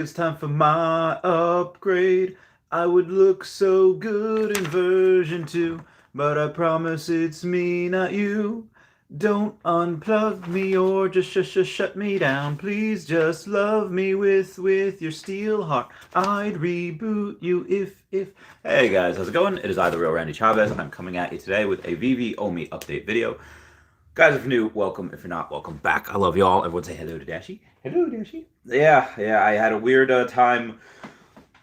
It's time for my upgrade. I would look so good in version 2, but I promise it's me, not you. Don't unplug me or just shut me down. Please just love me with your steel heart. I'd reboot you if. Hey guys, how's it going? It is I, the real Randy Chavez, and I'm coming at you today with a Veve Omi update video. Guys, if you're new, welcome. If you're not, welcome back. I love y'all. Everyone say hello to Dashi. Hello, Dashi. Yeah. I had a weird time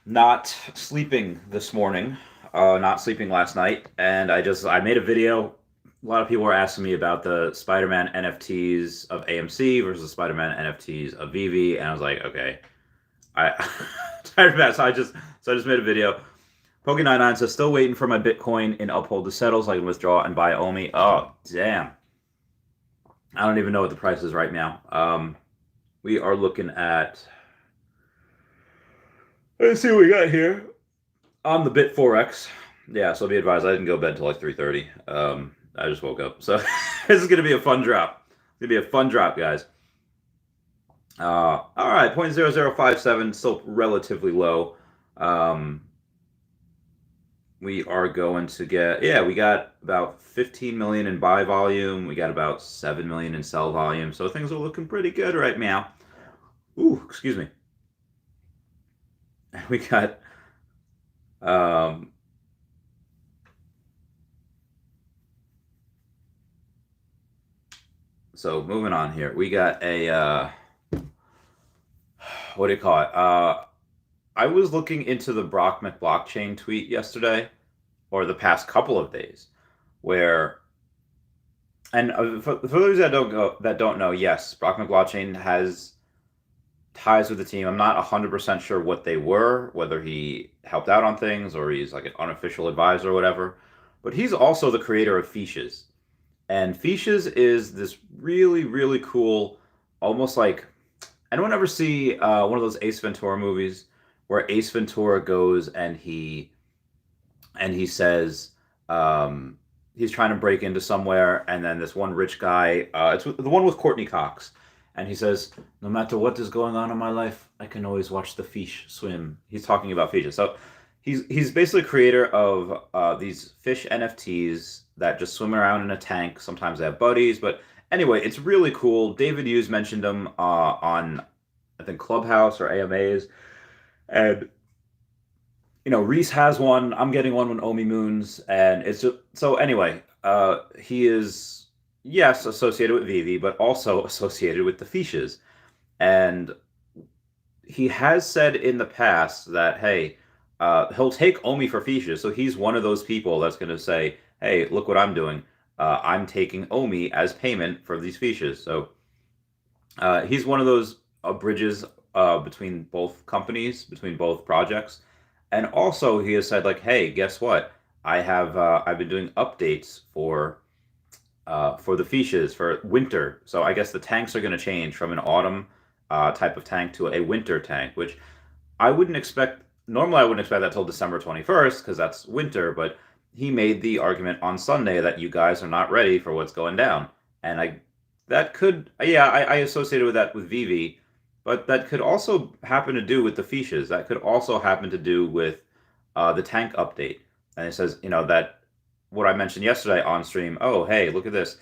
not sleeping this morning, not sleeping last night, and I made a video. A lot of people were asking me about the Spider-Man NFTs of AMC versus Spider-Man NFTs of Veve, and I was like, okay, I tired of that, so I just made a video. Poke99 says still waiting for my Bitcoin in Uphold to settle so I can withdraw and buy Omi. Oh damn. I don't even know what the price is right now. We are looking at. Let's see what we got here. On the Bit4X. Yeah, so be advised, I didn't go to bed until like 3:30. I just woke up. So this is going to be a fun drop. It's going to be a fun drop, guys. All right, 0.0057, still relatively low. We are going to get, we got about 15 million in buy volume. We got about 7 million in sell volume. So things are looking pretty good right now. Ooh, excuse me. We got, so moving on here. We got a, what do you call it? I was looking into the Brockman blockchain tweet yesterday, or the past couple of days, where, and for those that don't know, yes, Brockman blockchain has ties with the team. I'm not 100% sure what they were, whether he helped out on things or he's like an unofficial advisor or whatever. But he's also the creator of Fishes, and Fishes is this really, really cool, almost like, anyone ever see one of those Ace Ventura movies where Ace Ventura goes and he says he's trying to break into somewhere, and then this one rich guy, it's the one with Courtney Cox, and he says, no matter what is going on in my life, I can always watch the fish swim. He's talking about fishes. So he's basically creator of these fish NFTs that just swim around in a tank. Sometimes they have buddies, but anyway, it's really cool. David Hughes mentioned them on, I think, Clubhouse or AMAs, and Reese has one. I'm getting one when Omi moons, and it's just so. Anyway, he is, yes, associated with Veve, but also associated with the Fishes, and he has said in the past that, hey, he'll take Omi for Fishes. So he's one of those people that's going to say, hey, look what I'm doing. I'm taking Omi as payment for these Fishes. So he's one of those bridges between both companies, between both projects. And also, he has said, like, hey, guess what? I've been doing updates for the Fishes for winter. So I guess the tanks are going to change from an autumn type of tank to a winter tank, which I wouldn't expect. Normally, I wouldn't expect that till December 21st because that's winter. But he made the argument on Sunday that you guys are not ready for what's going down, and I associated with that with Veve. But that could also happen to do with the Fishes. That could also happen to do with the tank update. And it says, that what I mentioned yesterday on stream, oh, hey, look at this.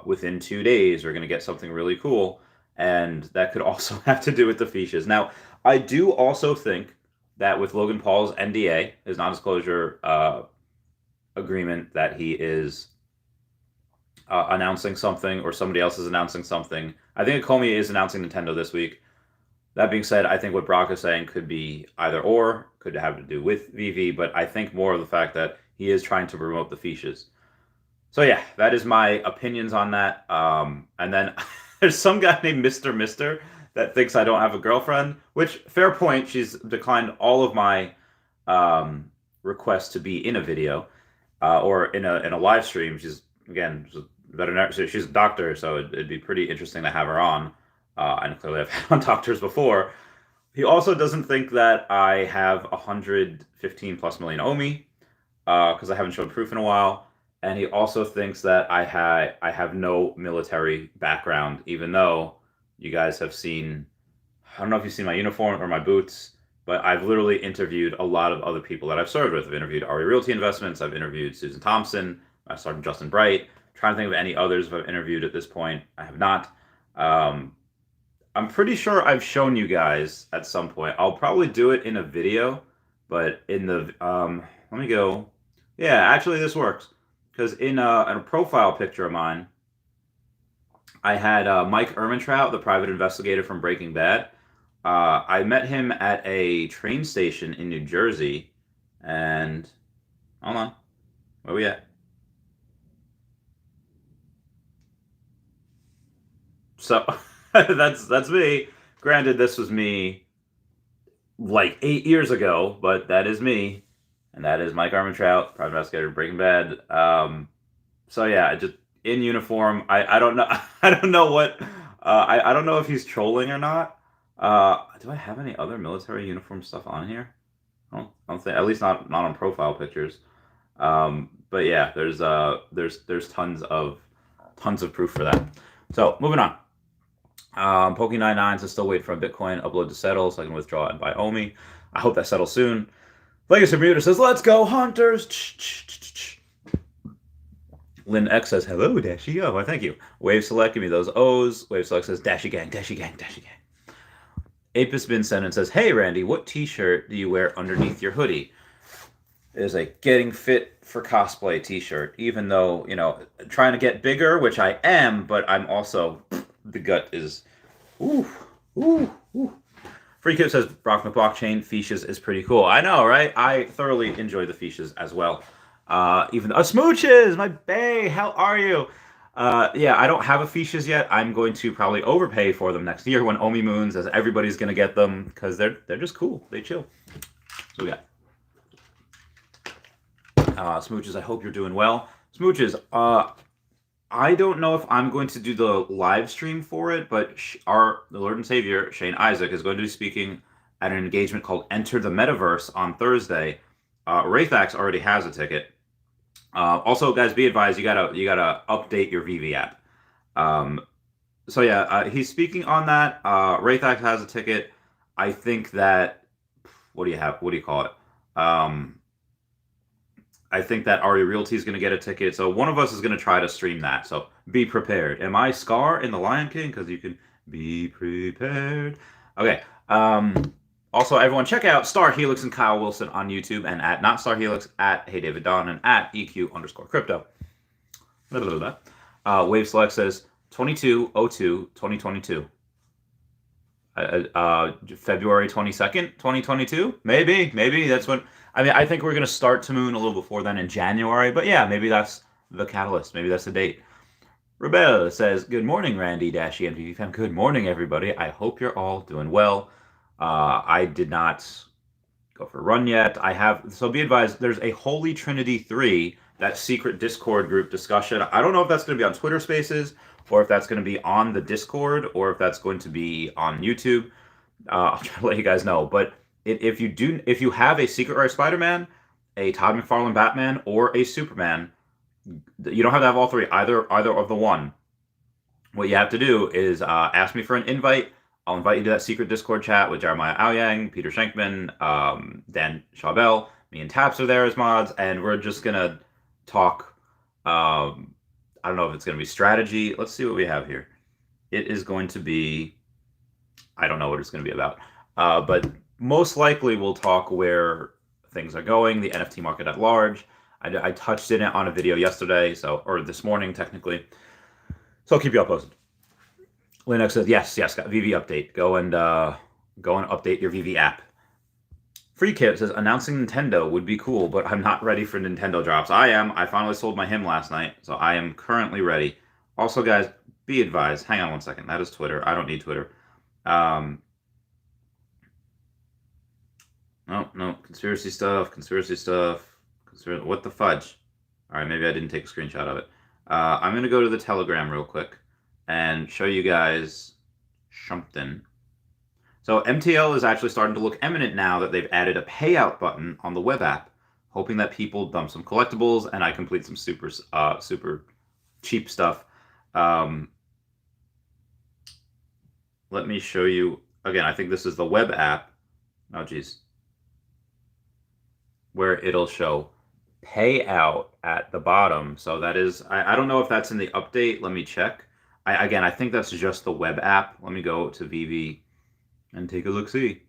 Within 2 days, we're going to get something really cool. And that could also have to do with the Fishes. Now, I do also think that with Logan Paul's NDA, his non-disclosure agreement, that he is announcing something, or somebody else is announcing something. I think Comey is announcing Nintendo this week. That being said, I think what Brock is saying could be either or, could have to do with Veve, but I think more of the fact that he is trying to promote the Fishes. So yeah, that is my opinions on that. And then there's some guy named Mr. Mister that thinks I don't have a girlfriend, which, fair point, she's declined all of my requests to be in a video or in a live stream. She's, again, she's a doctor, so it'd be pretty interesting to have her on. And clearly I've had on doctors before. He also doesn't think that I have 115 plus million Omi, because I haven't shown proof in a while. And he also thinks that I have no military background, even though you guys have seen I don't know if you've seen my uniform or my boots, but I've literally interviewed a lot of other people that I've served with. I've interviewed RE Realty Investments. I've interviewed Susan Thompson. I started Justin Bright. Trying to think of any others if I've interviewed at this point. I have not. Um, I'm pretty sure I've shown you guys at some point. I'll probably do it in a video, but in the let me go. Yeah, actually, this works because in a profile picture of mine, I had Mike Ehrmantraut, the private investigator from Breaking Bad. I met him at a train station in New Jersey, and hold on, where we at? So that's me. Granted, this was me like 8 years ago, but that is me, and that is Mike Ehrmantraut, private investigator of Breaking Bad. So yeah, just in uniform. I don't know. I don't know what. I don't know if he's trolling or not. Do I have any other military uniform stuff on here? I don't think, at least not on profile pictures. But yeah, there's tons of proof for that. So moving on. Poke99 says still wait for a Bitcoin upload to settle so I can withdraw and buy OMI. I hope that settles soon. Legacy Bermuda says, let's go, Hunters! Lynn X says, hello, Dashy. Oh, thank you. Wave Select, give me those O's. Wave Select says, Dashy Gang, Dashy Gang, Dashy Gang. Apis Bin Senden says, hey, Randy, what t-shirt do you wear underneath your hoodie? It is a getting fit for cosplay t-shirt, even though, trying to get bigger, which I am, but I'm also, the gut is, ooh. Free Kip says, Brockman blockchain, Fiches is pretty cool. I know, right? I thoroughly enjoy the Fiches as well. Even Smooches, my bae, how are you? Yeah, I don't have a Fiches yet. I'm going to probably overpay for them next year when Omi moons, as everybody's going to get them because they're just cool. They chill. So we got Smooches. I hope you're doing well. Smooches. I don't know if I'm going to do the live stream for it, but the Lord and Savior Shane Isaac is going to be speaking at an engagement called Enter the Metaverse on Thursday. Rayfax already has a ticket. Also, guys, be advised, you gotta update your Veve app. So yeah, he's speaking on that. Rayfax has a ticket. I think that what do you call it? I think that RE Realty is going to get a ticket. So one of us is going to try to stream that. So be prepared. Am I Scar in The Lion King? Because you can be prepared. Okay. Also, everyone, check out Star Helix and Kyle Wilson on YouTube, and at Not Star Helix, at Hey David Don, and at EQ_crypto. Wave Select says 22/02/2022. February 22nd, 2022. Maybe that's when. I mean, I think we're gonna start to moon a little before then in January, but yeah, maybe that's the catalyst. Maybe that's the date. Rebel says, "Good morning, Randy Dashy MTV fam. Good morning, everybody. I hope you're all doing well. I did not go for a run yet. So be advised, there's a Holy Trinity 3, that secret Discord group discussion. I don't know if that's going to be on Twitter Spaces, or if that's going to be on the Discord, or if that's going to be on YouTube. I'll try to let you guys know. But if you have a Secret Rare Spider-Man, a Todd McFarlane Batman, or a Superman, you don't have to have all three, either of the one. What you have to do is ask me for an invite. I'll invite you to that secret Discord chat with Jeremiah Aoyang, Peter Schenkman, Dan Chabel. Me and Taps are there as mods, and we're just gonna talk. I don't know if it's gonna be strategy. Let's see what we have here. It is going to be. I don't know what it's going to be about, but most likely we'll talk where things are going, the NFT market at large. I touched in it on a video yesterday, or this morning technically. So I'll keep you all posted. Linux says yes, got Veve update. Go and update your Veve app. Free Kit says announcing Nintendo would be cool, but I'm not ready for Nintendo drops. I am. I finally sold my hymn last night, so I am currently ready. Also, guys, be advised. Hang on one second. That is Twitter. I don't need Twitter. No, conspiracy stuff. What the fudge? All right, maybe I didn't take a screenshot of it. I'm going to go to the Telegram real quick and show you guys something. So MTL is actually starting to look imminent now that they've added a payout button on the web app, hoping that people dump some collectibles and I complete some super cheap stuff. Let me show you. again, I think this is the web app. Oh, geez. Where it'll show Payout at the bottom. So that is, I don't know if that's in the update. Let me check. Again, I think that's just the web app. Let me go to Veve and take a look. See,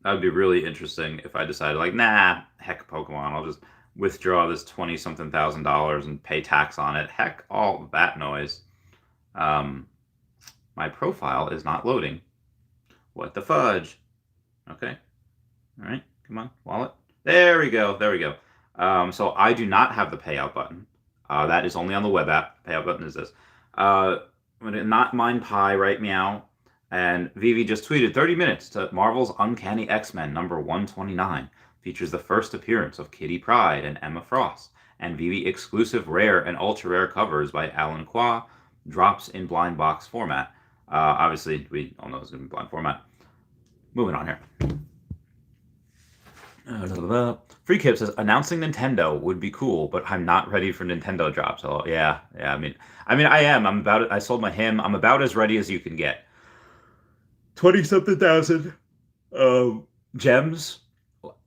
that would be really interesting if I decided, like, nah, heck, Pokemon, I'll just withdraw this 20 something thousand dollars and pay tax on it. Heck, all that noise. Um, my profile is not loading. What the fudge? Okay. All right. Come on, wallet. There we go. There we go. So I do not have the payout button. That is only on the web app. Payout button is this. I'm gonna not mind Pi right meow. And Veve just tweeted 30 minutes to Marvel's Uncanny X-Men number 129. Features the first appearance of Kitty Pryde and Emma Frost. And Veve exclusive rare and ultra rare covers by Alan Qua drops in blind box format. Obviously, we all know it's going to be blind format. Moving on here. Free Kip says announcing Nintendo would be cool, but I'm not ready for Nintendo drops. Oh yeah. I mean, I am. I'm about it. I sold my hymn. I'm about as ready as you can get. 20 something thousand gems.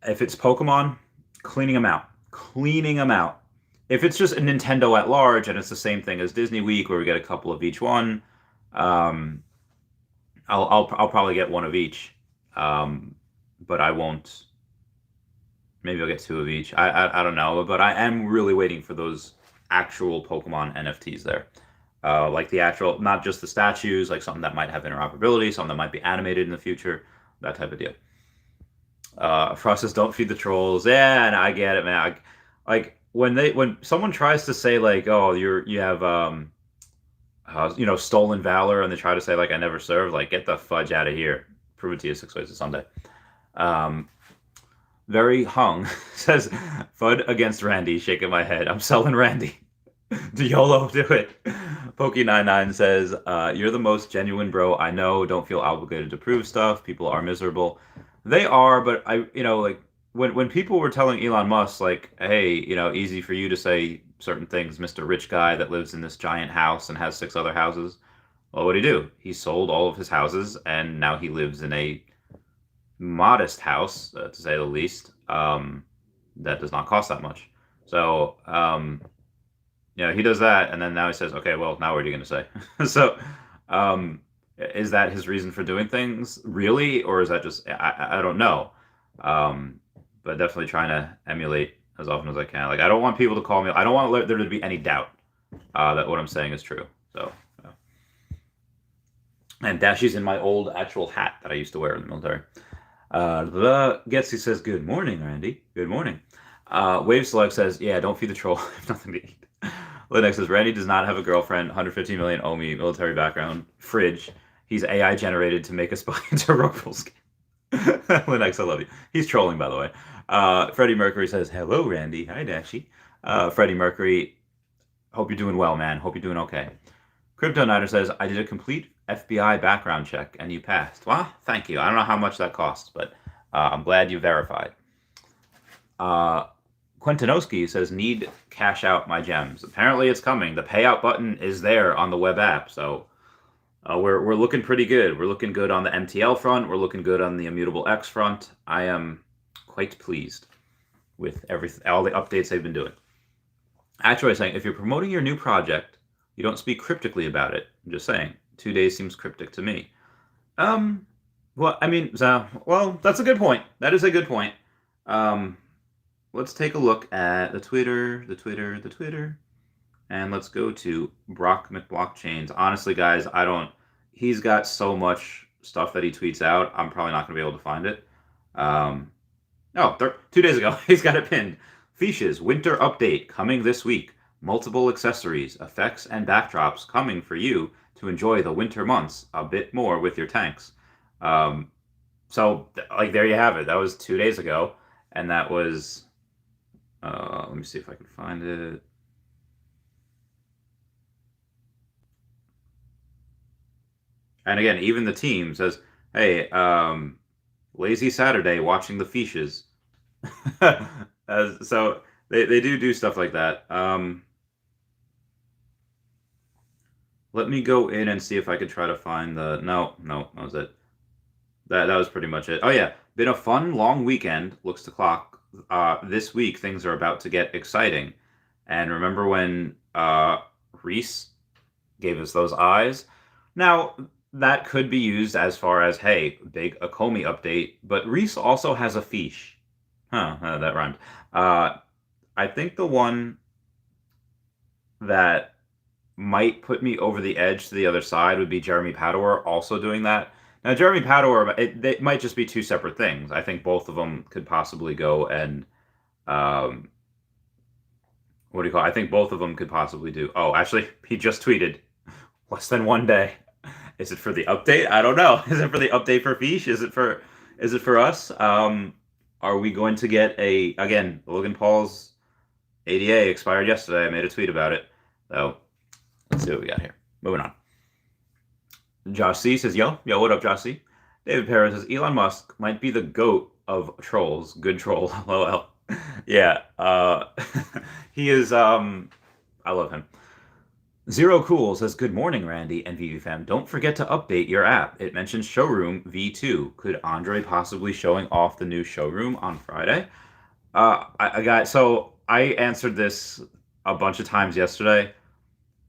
If it's Pokemon, cleaning them out. If it's just a Nintendo at large and it's the same thing as Disney Week where we get a couple of each one, I'll probably get one of each. But I won't. Maybe I'll get two of each. I don't know, but I am really waiting for those actual Pokemon NFTs there. Like the actual, not just the statues, like something that might have interoperability, something that might be animated in the future, that type of deal. Frost says, "Don't feed the trolls." Yeah, and I get it, man. Like when someone tries to say like, "Oh, you have stolen valor," and they try to say like, "I never served," like, get the fudge out of here. Prove it to you 6 ways to Sunday. Very hung says, "Fud against Randy." Shaking my head. I'm selling Randy. Do YOLO, do it. Pokey99 says, "You're the most genuine bro I know. Don't feel obligated to prove stuff. People are miserable." They are, but like when people were telling Elon Musk, like, "Hey, easy for you to say certain things, Mr. Rich Guy that lives in this giant house and has 6 other houses." Well, what did he do? He sold all of his houses, and now he lives in a modest house, to say the least, that does not cost that much. So, he does that, and then now he says, "Okay, well, now what are you going to say?" So, is that his reason for doing things, really, or is that just I don't know. But definitely trying to emulate as often as I can. Like, I don't want people to call me. I don't want there to be any doubt that what I'm saying is true. So. And Dashy's in my old actual hat that I used to wear in the military. Getsy says, "Good morning, Randy. Good morning." Wave Select says, "Yeah, don't feed the troll. I have nothing to eat." Linux says, "Randy does not have a girlfriend. 150 million OMI, military background, fridge. He's AI generated to make us buy into Rogue's game." Linux, I love you. He's trolling, by the way. Freddie Mercury says, "Hello, Randy. Hi, Dashy." Freddie Mercury, hope you're doing well, man. Hope you're doing okay. Crypto Nighter says, "I did a complete FBI background check and you passed." Well, thank you. I don't know how much that costs, but I'm glad you verified. Quentinowski says, "Need cash out my gems." Apparently it's coming. The payout button is there on the web app, so we're looking pretty good. We're looking good on the MTL front. We're looking good on the Immutable X front. I am quite pleased with all the updates they've been doing. Actually, I'm saying, if you're promoting your new project, you don't speak cryptically about it. I'm just saying. 2 days seems cryptic to me. Well, I mean, that's a good point. That is a good point. Let's take a look at the Twitter, and let's go to Brock McBlockchains. Honestly, guys, he's got so much stuff that he tweets out, I'm probably not going to be able to find it. 2 days ago, he's got it pinned. Fiches, winter update coming this week. Multiple accessories, effects, and backdrops coming for you to enjoy the winter months a bit more with your tanks. So, there you have it. That was 2 days ago, and that was... let me see if I can find it. And again, even the team says, "Hey, lazy Saturday watching the fiches." So they do stuff like that. Let me go in and see if I could try to find the. No, that was it. That was pretty much it. Oh yeah, been a fun long weekend. Looks the clock. This week things are about to get exciting. And remember when Reese gave us those eyes? Now that could be used as far as hey, big Akomi update. But Reese also has a fiche. Huh? That rhymed. Uh, I think the one that might put me over the edge to the other side would be Jeremy Padour also doing that. Now, Jeremy Padour, they might just be two separate things. I think both of them could possibly go and, um, what do you call it? I think both of them could possibly do. Oh, actually, he just tweeted less than one day. Is it for the update? I don't know. Is it for the update for Fish? Is it for us? Are we going to get again, Logan Paul's ADA expired yesterday. I made a tweet about it. So let's see what we got here. Moving on. Josh C says, yo, what up, Josh C? David Perez says, Elon Musk might be the GOAT of trolls. Good troll. LOL. Yeah, he is, I love him. Zero Cool says, good morning, Randy and Veve fam. Don't forget to update your app. It mentions Showroom V2. Could Andre possibly showing off the new Showroom on Friday? I answered this a bunch of times yesterday.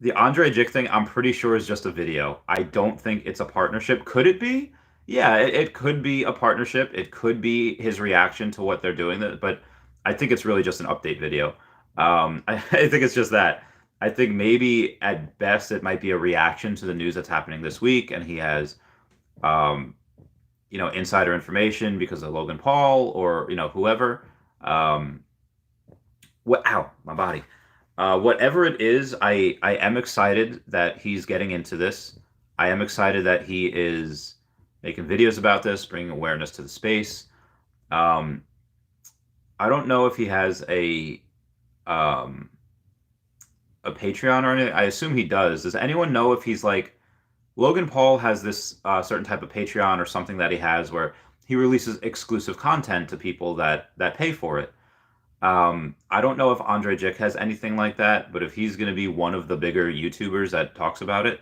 The Andre Jick thing, I'm pretty sure is just a video. I don't think it's a partnership. Could it be? Yeah, it could be a partnership. It could be his reaction to what they're doing. But I think it's really just an update video. I think it's just that. I think maybe at best it might be a reaction to the news that's happening this week, and he has, insider information because of Logan Paul or whoever. Ow, my body. Whatever it is, I am excited that he's getting into this. I am excited that he is making videos about this, bringing awareness to the space. I don't know if he has a Patreon or anything. I assume he does. Does anyone know if he's like Logan Paul has this certain type of Patreon or something that he has where he releases exclusive content to people that pay for it? I don't know if Andre Jick has anything like that, but if he's going to be one of the bigger YouTubers that talks about it,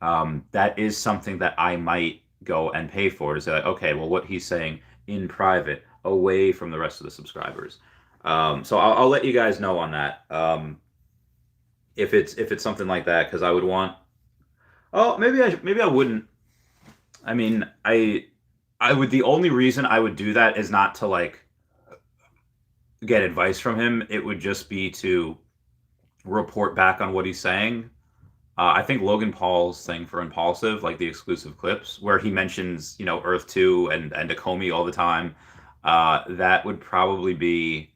that is something that I might go and pay for to say, like, okay, well, what he's saying in private, away from the rest of the subscribers. So I'll let you guys know on that. If it's something like that, because I would want. Oh, maybe I wouldn't. I mean, I would. The only reason I would do that is not to like get advice from him. It would just be to report back on what he's saying. I think Logan Paul's thing for Impulsive, like the exclusive clips where he mentions, Earth 2 and Akomi all the time, that would probably be,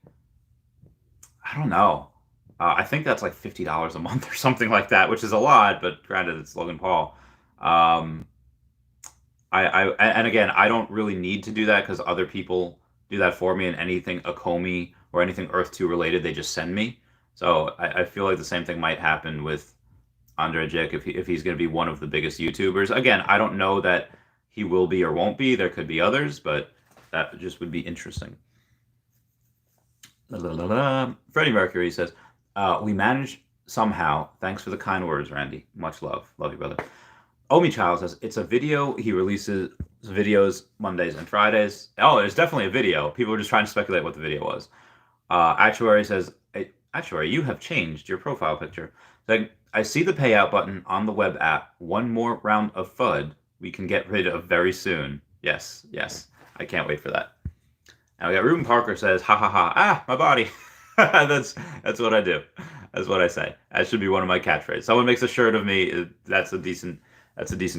I don't know. I think that's like $50 a month or something like that, which is a lot, but granted, it's Logan Paul. And again, I don't really need to do that because other people do that for me, and anything Akomi or anything Earth 2 related, they just send me. So I feel like the same thing might happen with Andre Jick if he's going to be one of the biggest YouTubers. Again, I don't know that he will be or won't be. There could be others, but that just would be interesting. Freddie Mercury says, we managed somehow. Thanks for the kind words, Randy. Much love. Love you, brother. Omi Child says, it's a video. He releases videos Mondays and Fridays. Oh, there's definitely a video. People are just trying to speculate what the video was. Actuary says, Actuary, you have changed your profile picture. Like, I see the payout button on the web app. One more round of FUD we can get rid of very soon. Yes. I can't wait for that. Now we got Ruben Parker says, ha ha ha, my body. That's what I do. That's what I say. That should be one of my catchphrases. Someone makes a shirt of me. That's a decent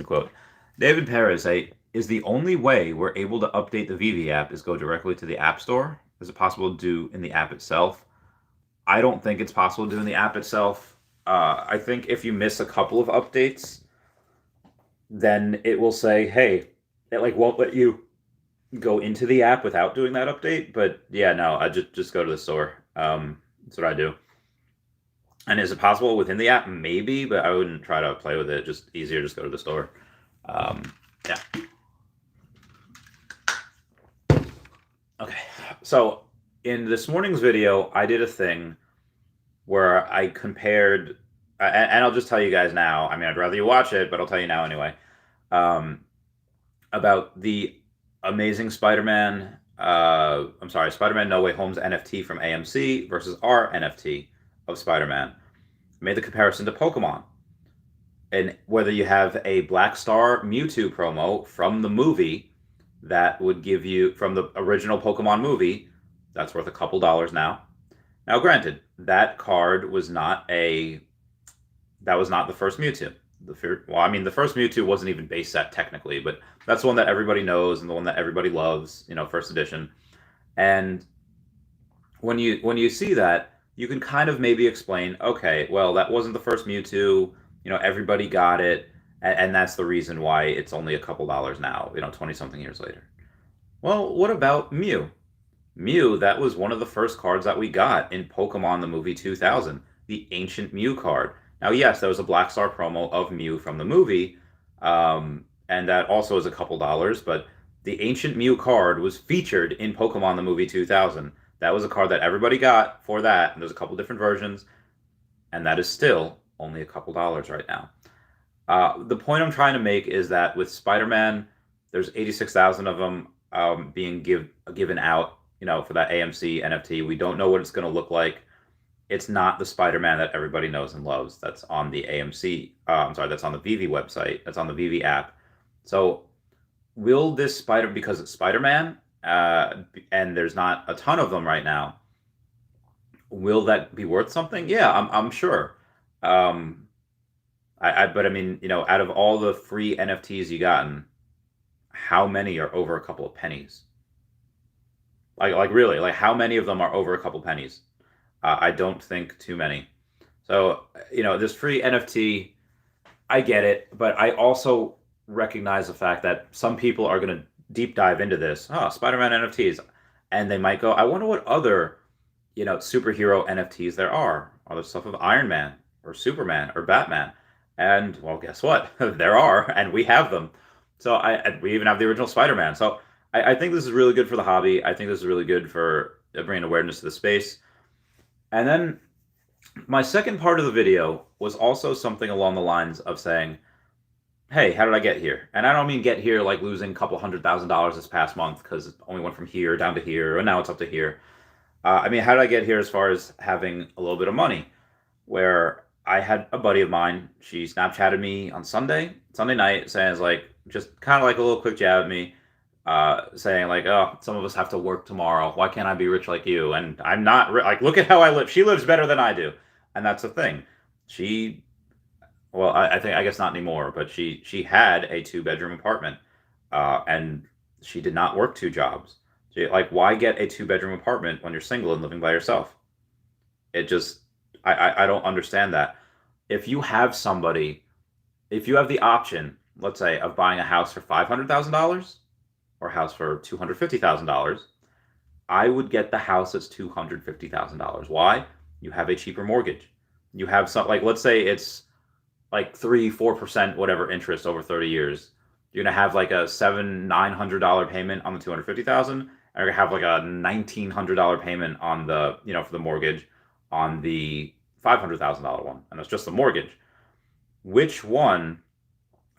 quote. David Perez, is the only way we're able to update the Veve app is go directly to the App Store? Is it possible to do in the app itself? I don't think it's possible to do in the app itself. I think if you miss a couple of updates, then it will say, hey, it like won't let you go into the app without doing that update. But yeah, no, I just go to the store. That's what I do. And is it possible within the app? Maybe, but I wouldn't try to play with it. Just easier, just go to the store. Yeah. Okay, so in this morning's video, I did a thing where I compared and I'll just tell you guys now. I mean, I'd rather you watch it, but I'll tell you now anyway. Um, about the Amazing Spider-Man. I'm sorry, Spider-Man No Way Home's NFT from AMC versus our NFT of Spider-Man. Made the comparison to Pokemon, and whether you have a Black Star Mewtwo promo from the movie that would give you from the original Pokemon movie, that's worth a couple dollars now. Now, granted, that card was not a that was not the first Mewtwo. Well, I mean, the first Mewtwo wasn't even base set technically, but that's the one that everybody knows and the one that everybody loves. First edition. And when you see that, you can kind of maybe explain, okay, well, that wasn't the first Mewtwo. Everybody got it, and that's the reason why it's only a couple dollars now. 20 something years later. Well, what about Mew? Mew, that was one of the first cards that we got in Pokemon the movie 2000, the Ancient Mew card. Now, yes, there was a Black Star promo of Mew from the movie, and that also is a couple dollars, but the Ancient Mew card was featured in Pokemon the movie 2000. That was a card that everybody got for that, and there's a couple different versions, and that is still only a couple dollars right now. The point I'm trying to make is that with Spider-Man, there's 86,000 of them being given out, for that AMC NFT. We don't know what it's going to look like. It's not the Spider-Man that everybody knows and loves. That's on the AMC. I'm sorry, that's on the Veve website. That's on the Veve app. So, will this because it's Spider-Man, and there's not a ton of them right now, will that be worth something? Yeah, I'm sure. But I mean, out of all the free NFTs you gotten, how many are over a couple of pennies? Like really, like how many of them are over a couple pennies? I don't think too many. So, this free NFT, I get it, but I also recognize the fact that some people are going to deep dive into this. Oh, Spider-Man NFTs, and they might go, I wonder what other, superhero NFTs there are. Are there stuff of Iron Man or Superman or Batman? And well, guess what? There are, and we have them. So we even have the original Spider-Man. So I think this is really good for the hobby. I think this is really good for bringing awareness to the space. And then my second part of the video was also something along the lines of saying, hey, how did I get here? And I don't mean get here like losing a couple $100,000 this past month because it only went from here down to here, and now it's up to here. I mean, how did I get here as far as having a little bit of money? Where I had a buddy of mine, she Snapchatted me on Sunday night, saying like, just kind of like a little quick jab at me, saying like, oh, some of us have to work tomorrow. Why can't I be rich like you? And I'm not like, look at how I live. She lives better than I do, and that's the thing. Well, I guess not anymore, but she had a 2-bedroom apartment, and she did not work 2 jobs. Like, why get a 2-bedroom apartment when you're single and living by yourself? It just, I don't understand that. If you have the option, let's say, of buying a house for $500,000 or a house for $250,000, I would get the house that's $250,000. Why? You have a cheaper mortgage. You have let's say it's like 3-4% whatever interest over 30 years. You're gonna have like a $900 payment on the 250,000, and you're gonna have like a $1,900 payment on the for the mortgage on the $500,000 one, and that's just the mortgage. Which one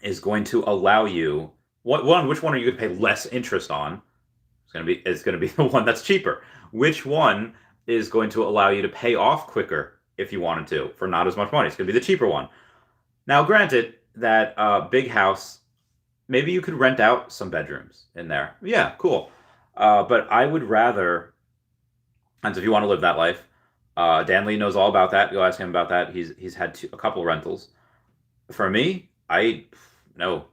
is going to allow you? Which one are you going to pay less interest on? It's going to be the one that's cheaper. Which one is going to allow you to pay off quicker if you wanted to for not as much money? It's going to be the cheaper one. Now, granted, that big house, maybe you could rent out some bedrooms in there. Yeah, cool. But I would rather, and if you want to live that life, Dan Lee knows all about that. Go ask him about that. He's had a couple rentals. For me, no.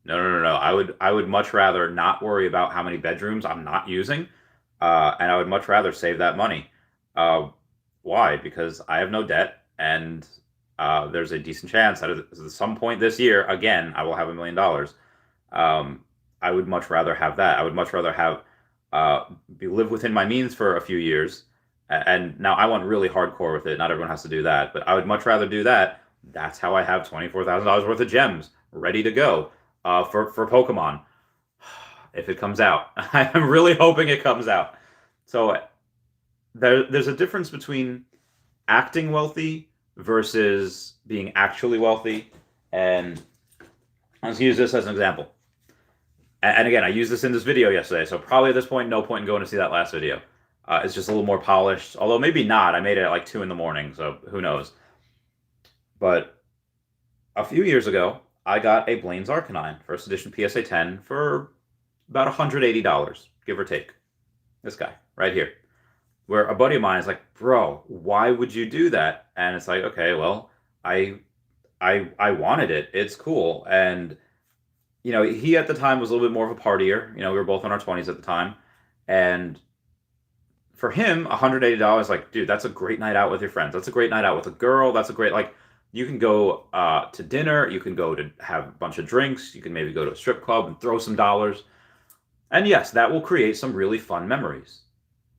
I would much rather not worry about how many bedrooms I'm not using, and I would much rather save that money. Why? Because I have no debt, and there's a decent chance that at some point this year, again, I will have $1 million. I would much rather have that. I would much rather have live within my means for a few years. And now I want really hardcore with it. Not everyone has to do that, but I would much rather do that. That's how I have $24,000 worth of gems ready to go for Pokemon if it comes out. I'm really hoping it comes out. So there's a difference between acting wealthy versus being actually wealthy. And let's use this as an example. And again, I used this in this video yesterday, so probably at this point, no point in going to see that last video. It's just a little more polished, although maybe not. I made it at like 2 in the morning, so who knows. But a few years ago, I got a Blaine's Arcanine, first edition PSA 10, for about $180, give or take. This guy, right here. Where a buddy of mine is like, bro, why would you do that? And it's like, okay, well, I wanted it. It's cool. And he at the time was a little bit more of a partier. We were both in our 20s at the time. And for him, $180, like, dude, that's a great night out with your friends. That's a great night out with a girl. That's a great, like, you can go to dinner. You can go to have a bunch of drinks. You can maybe go to a strip club and throw some dollars. And yes, that will create some really fun memories.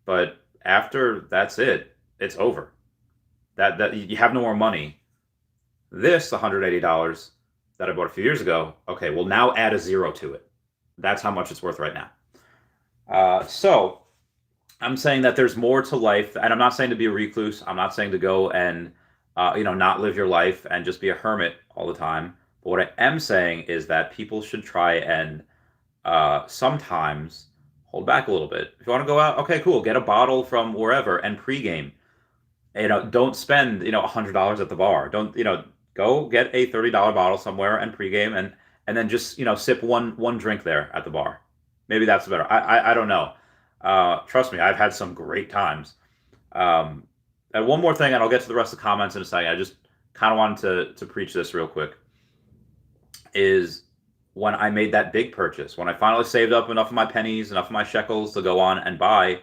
But after that's it, it's over. That you have no more money. This $180 that I bought a few years ago, okay, well, now add a zero to it. That's how much it's worth right now. So I'm saying that there's more to life, and I'm not saying to be a recluse. I'm not saying to go and not live your life and just be a hermit all the time. But what I am saying is that people should try and sometimes hold back a little bit. If you want to go out, okay, cool, get a bottle from wherever and pregame. Don't spend $100 at the bar. Don't go get a $30 bottle somewhere and pregame, and then just sip one drink there at the bar. Maybe that's better. I don't know. Trust me, I've had some great times. And one more thing, and I'll get to the rest of the comments in a second. I just kind of wanted to preach this real quick. Is when I made that big purchase, when I finally saved up enough of my pennies, enough of my shekels to go on and buy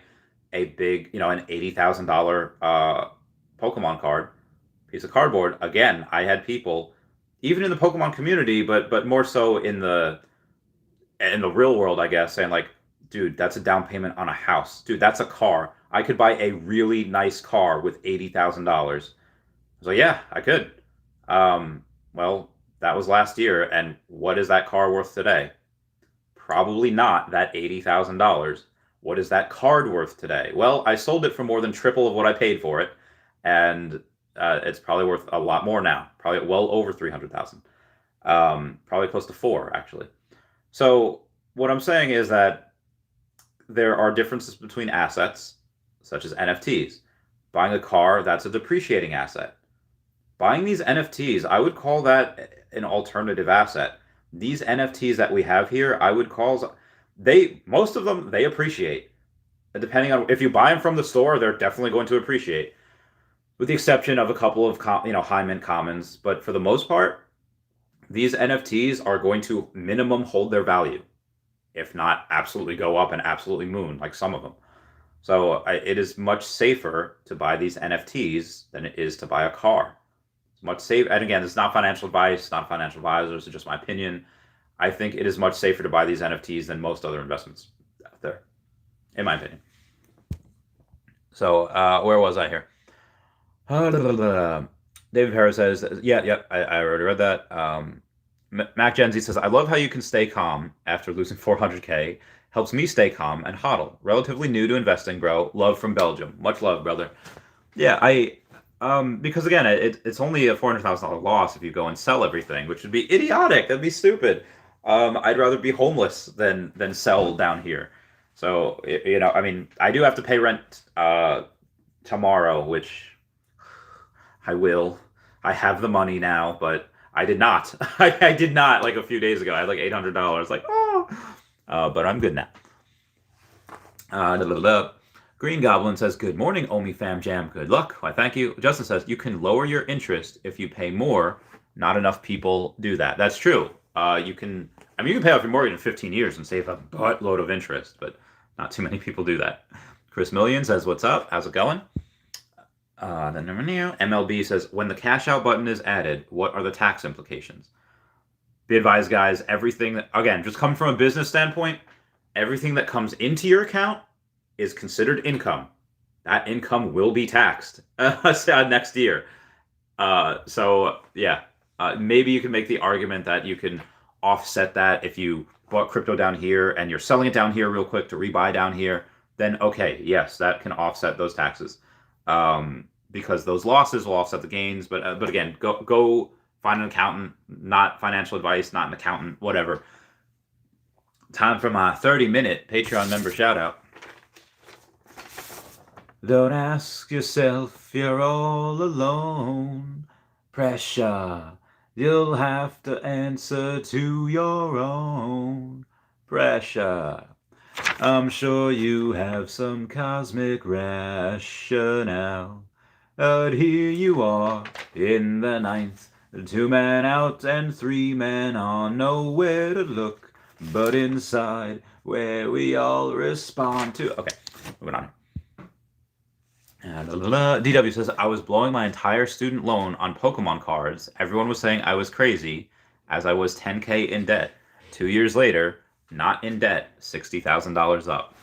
a big, an $80,000 Pokemon card, piece of cardboard. Again, I had people, even in the Pokemon community, but more so in the real world, I guess, saying like, dude, that's a down payment on a house. Dude, that's a car. I could buy a really nice car with $80,000. I was like, yeah, I could. Well, that was last year, and what is that car worth today? Probably not that $80,000. What is that card worth today? Well, I sold it for more than triple of what I paid for it, and it's probably worth a lot more now. Probably well over 300,000. Probably close to 4, actually. So what I'm saying is that there are differences between assets, such as NFTs. Buying a car, that's a depreciating asset. Buying these NFTs, I would call that an alternative asset. These NFTs that we have here, I would call, most of them, they appreciate. Depending on, if you buy them from the store, they're definitely going to appreciate. With the exception of a couple of high mint commons, but for the most part, these NFTs are going to minimum hold their value, if not absolutely go up and absolutely moon like some of them. So it is much safer to buy these NFTs than it is to buy a car. It's much safer, and again, it's not financial advice, not financial advisors, it's just my opinion. I think it is much safer to buy these NFTs than most other investments out there, in my opinion. So where was I here? David Harris says, yeah, I already read that. Mac Genzi says, I love how you can stay calm after losing 400K. Helps me stay calm and hodl. Relatively new to investing, bro. Love from Belgium. Much love, brother. Yeah, because again, it's only a $400,000 loss if you go and sell everything, which would be idiotic. That'd be stupid. I'd rather be homeless than sell down here. So, I mean, I do have to pay rent tomorrow, which I will. I have the money now, but I did not. I did not like a few days ago. I had like $800. Like, but I'm good now. Green Goblin says, good morning, Omi Fam Jam. Good luck. Why, thank you. Justin says, you can lower your interest if you pay more. Not enough people do that. That's true. You can pay off your mortgage in 15 years and save a buttload of interest, but not too many people do that. Chris Million says, what's up? How's it going? Then MLB says, when the cash out button is added, what are the tax implications? Be advised, guys, everything that, again, just coming from a business standpoint, everything that comes into your account is considered income. That income will be taxed next year. So yeah, maybe you can make the argument that you can offset that if you bought crypto down here and you're selling it down here real quick to rebuy down here, then okay, yes, that can offset those taxes. because those losses will offset the gains. But again, go find an accountant, not financial advice, not an accountant, whatever. Time for my 30-minute Patreon member shout out. Don't ask yourself, you're all alone. Pressure, you'll have to answer to your own pressure. I'm sure you have some cosmic rationale. But here you are in the ninth, 2 men out and 3 men on, nowhere to look but inside, where we all respond to. Okay, moving on. DW says, I was blowing my entire student loan on Pokemon cards. Everyone was saying I was crazy, as I was 10K in debt. 2 years later, not in debt, $60,000 up.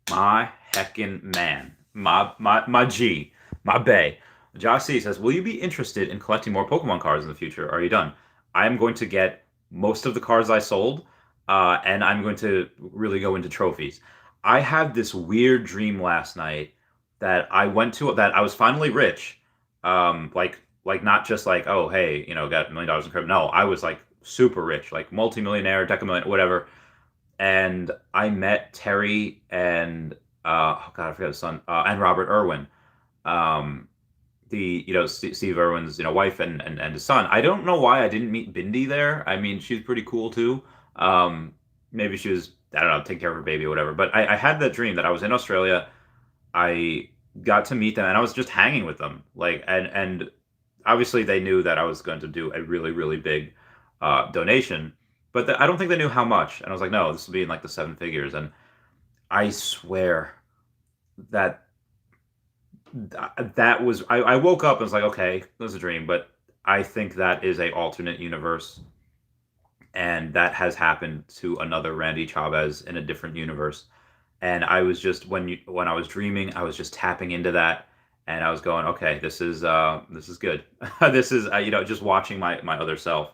My heckin' man. My G. My bae. Josh C says, will you be interested in collecting more Pokemon cards in the future? Or are you done? I am going to get most of the cards I sold, and I'm going to really go into trophies. I had this weird dream last night that I was finally rich. Like not just like, oh, hey, got $1 million in crypto. No, I was like super rich, like multimillionaire, decamillionaire, whatever. And I met Terry and oh god, I forgot his son, and Robert Irwin, Steve Irwin's wife and his son. I don't know why I didn't meet Bindi there. I mean, she's pretty cool too. Maybe she was, I don't know, taking care of her baby or whatever. But I had that dream that I was in Australia. I got to meet them and I was just hanging with them, like, and obviously they knew that I was going to do a really, really big donation, but I don't think they knew how much. And I was like, no, this will be in like the 7 figures. And I swear that was, I woke up and was like, okay, it was a dream, but I think that is a alternate universe, and that has happened to another Randy Chavez in a different universe. And I was just, when I was dreaming, I was just tapping into that, and I was going, okay, this is good. This is just watching my other self.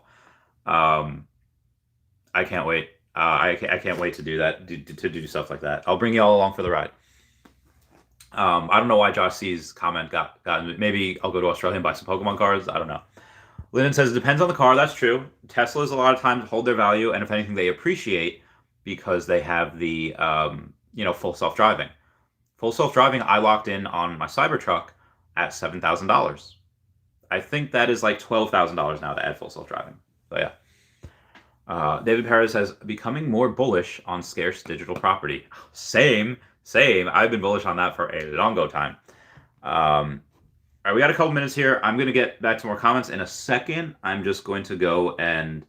I can't wait. I can't wait to do that, to do stuff like that. I'll bring you all along for the ride. I don't know why Josh C's comment got maybe I'll go to Australia and buy some Pokemon cards. I don't know. Lyndon says, it depends on the car. That's true. Teslas a lot of times hold their value, and if anything, they appreciate because they have the full self-driving. Full self-driving, I locked in on my Cybertruck at $7,000. I think that is like $12,000 now to add full self-driving. So yeah. David Perez says, becoming more bullish on scarce digital property. Same. I've been bullish on that for a longo time. All right, we got a couple minutes here. I'm going to get back to more comments in a second. I'm just going to go and,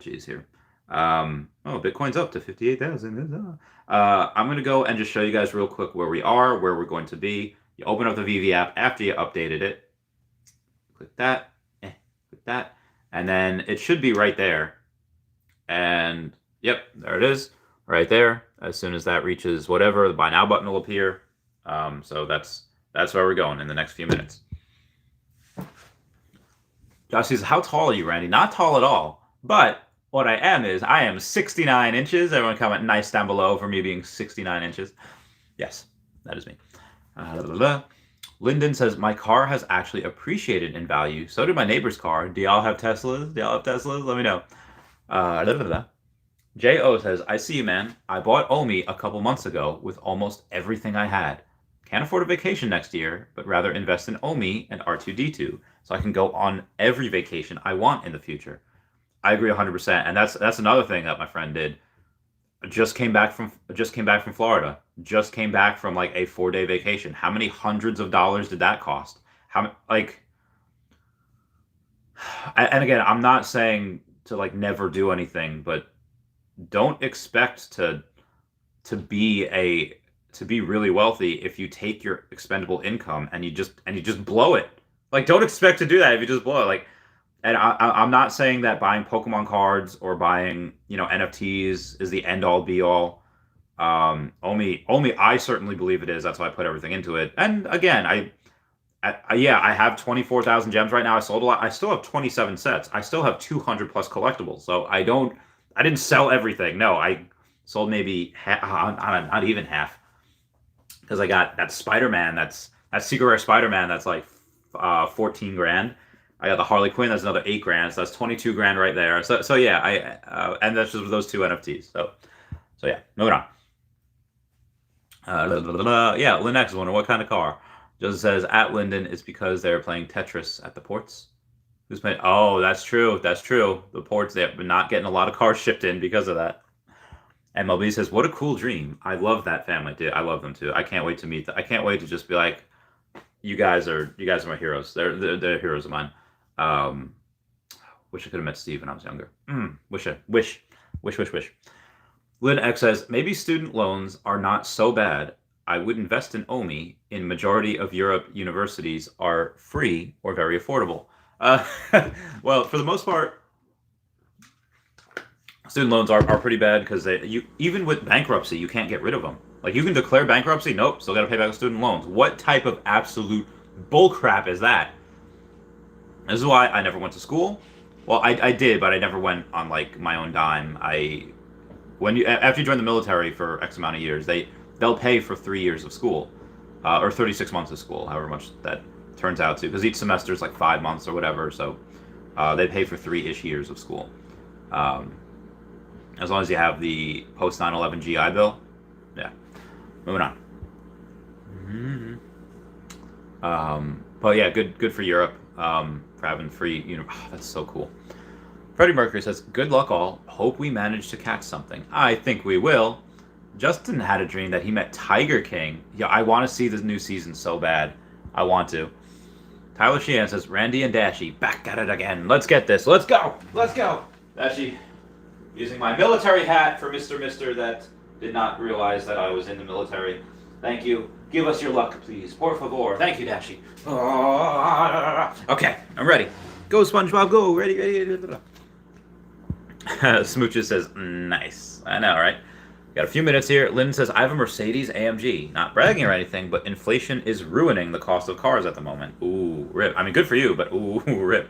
here. Bitcoin's up to 58,000. I'm going to go and just show you guys real quick where we are, where we're going to be. You open up the Veve app after you updated it. Click that, click that, and then it should be right there. And yep, there it is, right there. As soon as that reaches whatever, the buy now button will appear. So that's where we're going in the next few minutes. Josh says, how tall are you, Randy? Not tall at all, but what I am 69 inches. Everyone comment nice down below for me being 69 inches. Yes, that is me. Lyndon says, my car has actually appreciated in value. So did my neighbor's car. Do y'all have Teslas? Let me know. J.O. says, I see you, man. I bought Omi a couple months ago with almost everything I had. Can't afford a vacation next year, but rather invest in Omi and R2-D2 so I can go on every vacation I want in the future. I agree 100%, and that's another thing that my friend did. Just came back from Florida. Just came back from like a 4-day vacation. How many hundreds of dollars did that cost? And again, I'm not saying to like never do anything, but don't expect to be really wealthy if you take your expendable income and you just blow it. Like, don't expect to do that if you just blow it. Like, and I'm not saying that buying Pokemon cards or buying NFTs is the end all be all. Omi, I certainly believe it is. That's why I put everything into it. And again, I have 24,000 gems right now. I sold a lot. I still have 27 sets. I still have 200 plus collectibles. So I didn't sell everything. No, I sold maybe half, not even half, because I got that Spider-Man that's That secret rare Spider-Man, that's like 14 grand. I got the Harley Quinn, that's another 8 grand. So that's 22 grand right there. So yeah, and that's just those two NFTs. So yeah, moving on. Yeah, Linux is wondering what kind of car. Joseph says at Linden is because they're playing Tetris at the ports. Who's playing? Oh, that's true. That's true. The ports, they've been not getting a lot of cars shipped in because of that. MLB says, "What a cool dream. I love that family, dude. I love them too. I can't wait to meet them. I can't wait to just be like, you guys are my heroes. They're heroes of mine. Um, wish I could have met Steve when I was younger. Wish. Lynn X says, maybe student loans are not so bad. I would invest in OMI. In majority of Europe, universities are free or very affordable. Uh, well, for the most part, student loans are pretty bad because you even with bankruptcy, you can't get rid of them. Like you can declare bankruptcy, nope, still got to pay back student loans. What type of absolute bullcrap is that? This is why I never went to school. Well, I did, but I never went on like my own dime. After you join the military for X amount of years, they'll pay for 3 years of school, or 36 months of school, however much that turns out to, because each semester is like 5 months or whatever. So they pay for 3-ish years of school, as long as you have the post 9/11 GI Bill. Yeah, moving on. But yeah, good for Europe, for having free. That's so cool. Freddie Mercury says, "Good luck, all. Hope we manage to catch something. I think we will." Justin had a dream that he met Tiger King. Yeah, I want to see this new season so bad. I want to. Tyler Sheehan says, "Randy and Dashy back at it again. Let's get this. Let's go. Let's go." Dashy, using my military hat for Mr. that did not realize that I was in the military. Thank you. Give us your luck, please. Por favor. Thank you, Dashy. Okay, I'm ready. Go, SpongeBob, go. Ready. Smooches says, "Nice." I know, right? Got a few minutes here. Lynn says, "I have a Mercedes AMG. Not bragging or anything, but inflation is ruining the cost of cars at the moment." Ooh, rip. I mean, good for you, but ooh, rip.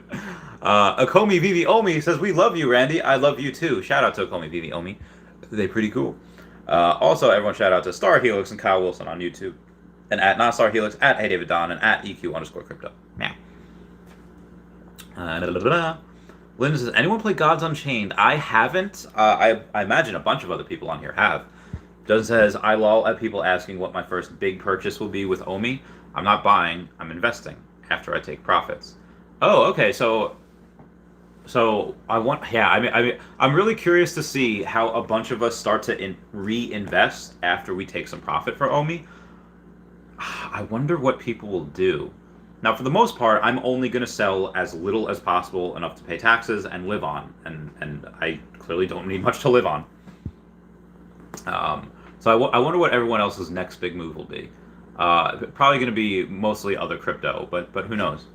Akomi Vivi Omi says, "We love you, Randy. I love you too." Shout out to Akomi Vivi Omi. They pretty cool. Also, everyone shout out to Star Helix and Kyle Wilson on YouTube. And at Not Star Helix, at Hey David Don, and at EQ_crypto. Meow. Linda says, "Anyone play Gods Unchained?" I haven't. I imagine a bunch of other people on here have. Does says, "I lol at people asking what my first big purchase will be with OMI. I'm not buying. I'm investing after I take profits." Oh, okay. So I want. Yeah. I'm really curious to see how a bunch of us start to reinvest after we take some profit for OMI. I wonder what people will do. Now, for the most part, I'm only going to sell as little as possible, enough to pay taxes and live on, and I clearly don't need much to live on. So I wonder what everyone else's next big move will be. Probably going to be mostly other crypto, but who knows?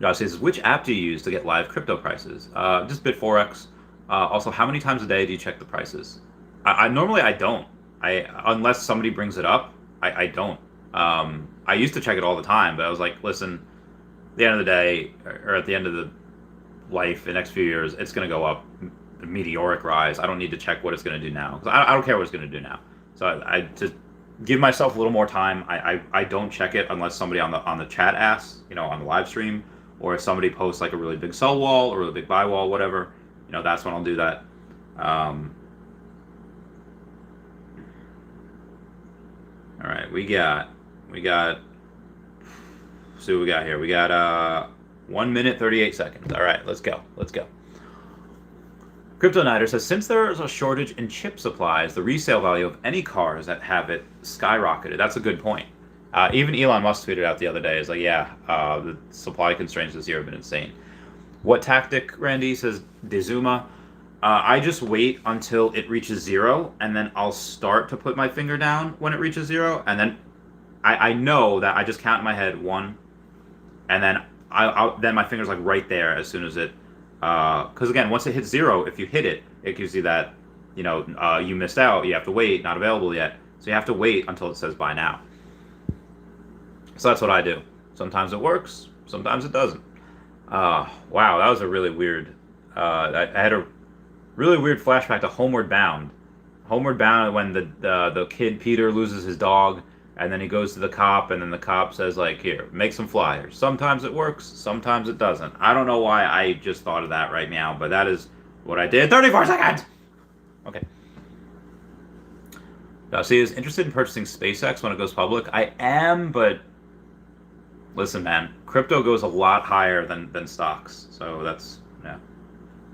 Josh says, "Which app do you use to get live crypto prices?" Just Bit4x. Also, how many times a day do you check the prices? I normally I don't. Unless somebody brings it up, I don't. I used to check it all the time, but I was like, listen, at the end of the day, or at the end of the life, the next few years, it's going to go up, a meteoric rise. I don't need to check what it's going to do now. 'Cause I don't care what it's going to do now. So I just give myself a little more time. I don't check it unless somebody on the chat asks, on the live stream, or if somebody posts like a really big sell wall or a really big buy wall, whatever, that's when I'll do that. All right, we got. See what we got here. We got 1 minute 38 seconds. All right, let's go. Crypto Nighter says, "Since there is a shortage in chip supplies, the resale value of any cars that have it skyrocketed." That's a good point. Even Elon Musk tweeted out the other day, is like, yeah, the supply constraints this year have been insane. What tactic, Randy? Says Dezuma. I just wait until it reaches 0, and then I'll start to put my finger down when it reaches 0, and then I know that I just count in my head 1, and then then my finger's like right there as soon as it, because again, once it hits 0, if you hit it, it gives you that, you missed out, you have to wait, not available yet, so you have to wait until it says buy now. So that's what I do. Sometimes it works, sometimes it doesn't. Wow, that was a really weird. I had a really weird flashback to Homeward Bound. Homeward Bound, when the kid Peter loses his dog, And then he goes to the cop, and then the cop says, like, here, make some flyers. Sometimes it works, sometimes it doesn't. I don't know why I just thought of that right now, but that is what I did. 34 seconds! Okay. See, is interested in purchasing SpaceX when it goes public? I am, but listen, man, crypto goes a lot higher than stocks. So that's, yeah.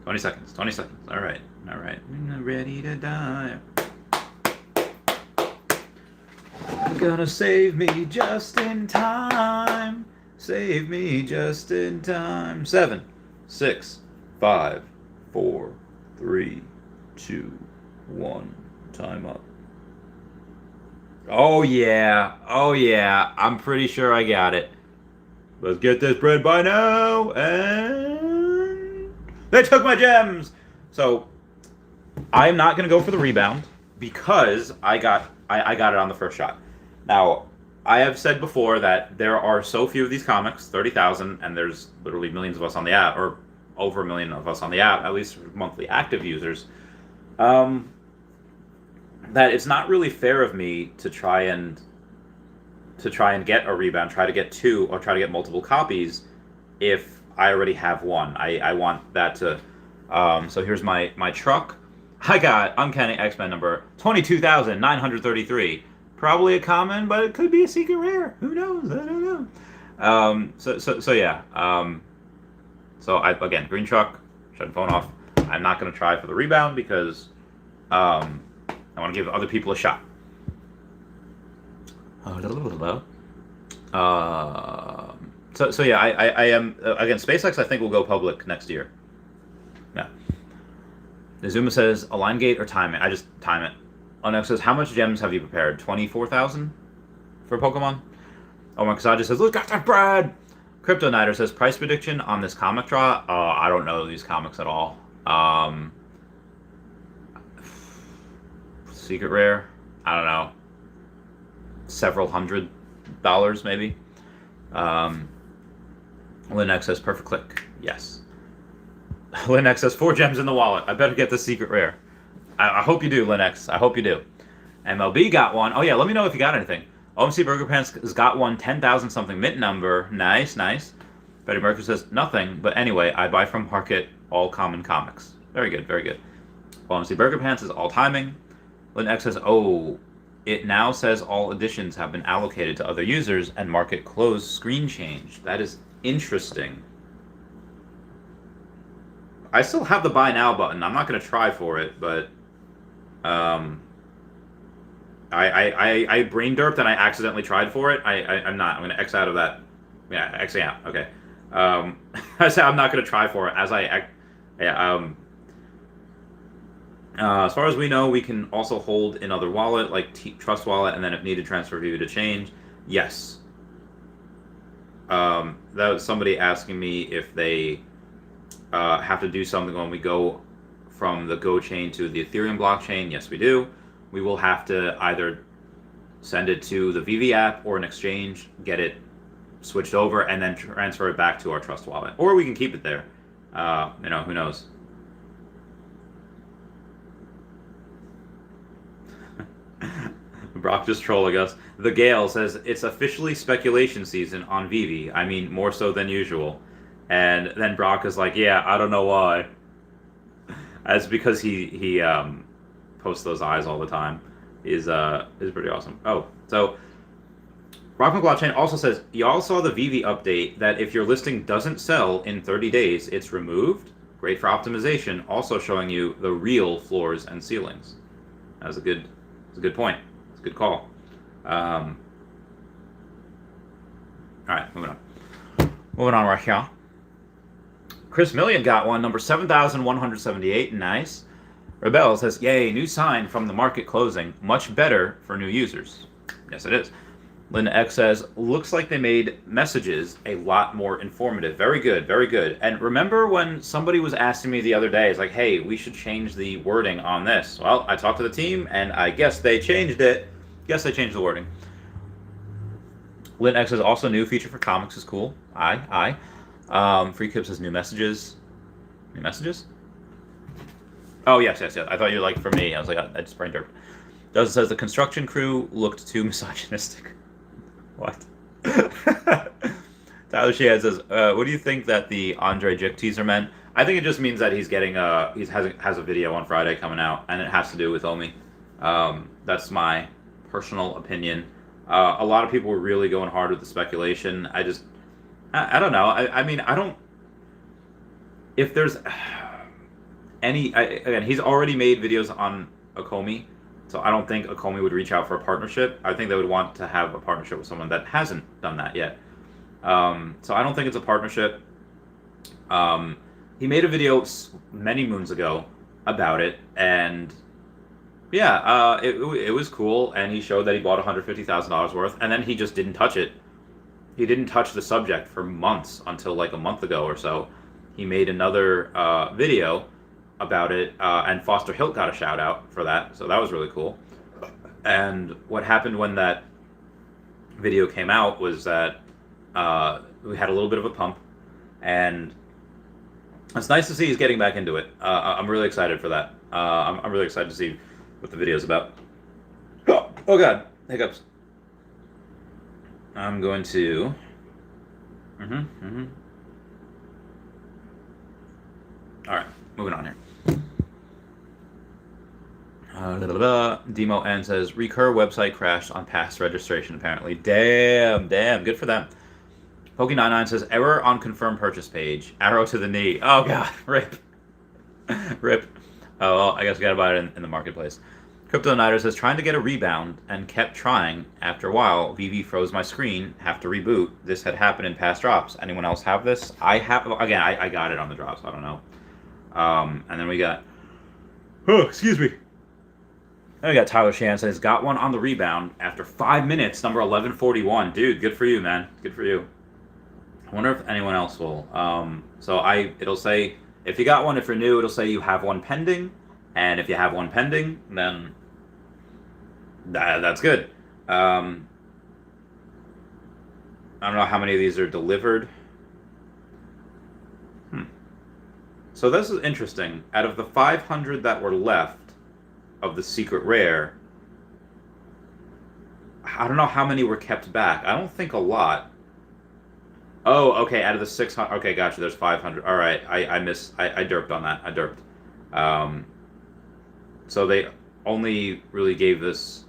20 seconds, 20 seconds. All right, all right. Ready to die. Gonna save me just in time. Save me just in time. 7, 6, 5, 4, 3, 2, 1. Time up. Oh yeah, oh yeah. I'm pretty sure I got it. Let's get this bread by now. And they took my gems. So I'm not gonna go for the rebound because I got it on the first shot. Now, I have said before that there are so few of these comics, 30,000, and there's literally millions of us on the app, or over a million of us on the app, at least monthly active users, that it's not really fair of me to try and get a rebound, try to get two, or try to get multiple copies if I already have one. I want that to... so here's my truck. I got Uncanny X-Men number 22,933. Probably a common, but it could be a secret rare. Who knows? I don't know. So yeah. So again, green truck. Shut the phone off. I'm not going to try for the rebound because I want to give other people a shot. So yeah, I am again. SpaceX I think will go public next year. Yeah. Nazuma says align gate or time it. I just time it. Onex says, how much gems have you prepared? 24,000 for Pokemon? Omar Kasaja says, look at that bread! Crypto Nighter says, price prediction on this comic draw? I don't know these comics at all. Secret rare? I don't know. Several $100 maybe. Linux says, perfect click. Yes. Linux says, 4 gems in the wallet. I better get the secret rare. I hope you do, Linux. I hope you do. MLB got one. Oh, yeah, let me know if you got anything. OMC Burger Pants has got one, 10,000 something mint number. Nice, nice. Betty Merker says, nothing. But anyway, I buy from market all common comics. Very good, very good. OMC Burger Pants is all timing. Linux says, oh, it now says all editions have been allocated to other users and market closed screen change. That is interesting. I still have the buy now button. I'm not going to try for it, but I brain derped and I accidentally tried for it. I'm not. I'm going to X out of that. Yeah, X out. Okay. I said I'm not going to try for it as as far as we know, we can also hold another wallet like Trust Wallet, and then if needed, transfer Veve to change. Yes. That was somebody asking me if they have to do something when we go from the Go chain to the Ethereum blockchain. Yes, we do. We will have to either send it to the Veve app or an exchange, get it switched over, and then transfer it back to our Trust Wallet. Or we can keep it there. Who knows? Brock just trolling us. The Gale says, it's officially speculation season on Veve. I mean, more so than usual. And then Brock is like, yeah, I don't know why. That's because he posts those eyes all the time. Is pretty awesome. Oh, so Brockman Blockchain also says, y'all saw the Veve update that if your listing doesn't sell in 30 days, it's removed. Great for optimization. Also showing you the real floors and ceilings. That's a good point. It's a good call. All right, moving on. Moving on right here. Chris Million got one, number 7,178. Nice. Rebel says, yay, new sign from the market closing. Much better for new users. Yes, it is. Linda X says, looks like they made messages a lot more informative. Very good, very good. And remember when somebody was asking me the other day, it's like, hey, we should change the wording on this. Well, I talked to the team, and I guess they changed it. Guess they changed the wording. Lynn X says, also new feature for comics is cool. Aye. Free Kip says, new messages. New messages? Oh, yes. I thought you were like for me. I was like, I just brain derped. Does says the construction crew looked too misogynistic. What? Tyler Sheehan says, "What do you think that the Andre Jick teaser meant?" I think it just means that he's getting has a video on Friday coming out, and it has to do with Omi. That's my personal opinion. A lot of people were really going hard with the speculation. I don't know. I mean, I don't. If there's again, he's already made videos on Akomi, so I don't think Akomi would reach out for a partnership. I think they would want to have a partnership with someone that hasn't done that yet. So I don't think it's a partnership. He made a video many moons ago about it, and yeah, it was cool, and he showed that he bought $150,000 worth, and then he just didn't touch it. He didn't touch the subject for months until like a month ago or so. He made another video about it, and Foster Hilt got a shout out for that, so that was really cool. And what happened when that video came out was that we had a little bit of a pump, and it's nice to see he's getting back into it. I'm really excited for that. I'm really excited to see what the video's about. Oh god, hiccups. I'm going to. All right, moving on here. Demo N says Recur website crashed on past registration apparently. Damn, good for them. Poke99 says error on confirmed purchase page. Arrow to the knee. Oh god, rip. Rip. Oh, well, I guess we gotta buy it in the marketplace. Crypto Nighter says trying to get a rebound and kept trying. After a while, Veve froze my screen. Have to reboot. This had happened in past drops. Anyone else have this? I have. Again, I got it on the drops. I don't know. And then we got. Oh, excuse me. Then we got Tyler Shan says got one on the rebound after 5 minutes. Number 1141. Dude, good for you, man. Good for you. I wonder if anyone else will. It'll say if you got one. If you're new, it'll say you have one pending, and if you have one pending, then that's good. I don't know how many of these are delivered. So this is interesting. Out of the 500 that were left of the secret rare, I don't know how many were kept back. I don't think a lot. Oh, okay. Out of the 600, okay, gotcha. There's 500. All right, I derped on that. I derped. So they only really gave this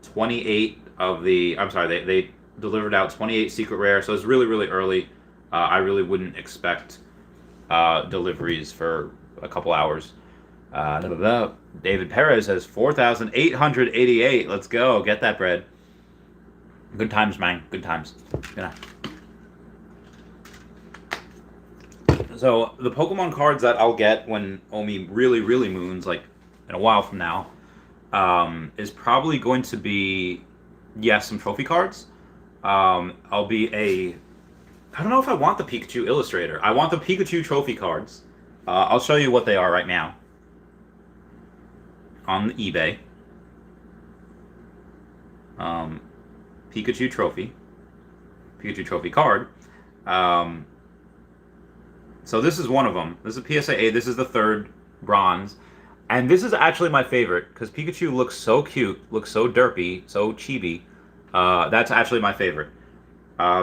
28 of the. I'm sorry, they delivered out 28 secret rare. So it's really really early. I really wouldn't expect deliveries for a couple hours. David Perez has 4,888. Let's go. Get that bread. Good times, man. Good times. Yeah. So the Pokemon cards that I'll get when Omi really, really moons, like in a while from now, is probably going to be, yes, some trophy cards. I'll be I don't know if I want the Pikachu Illustrator. I want the Pikachu trophy cards. I'll show you what they are right now. On eBay. Pikachu trophy. Pikachu trophy card. So this is one of them. This is a PSA 8. This is the third bronze. And this is actually my favorite because Pikachu looks so cute, looks so derpy, so chibi. That's actually my favorite.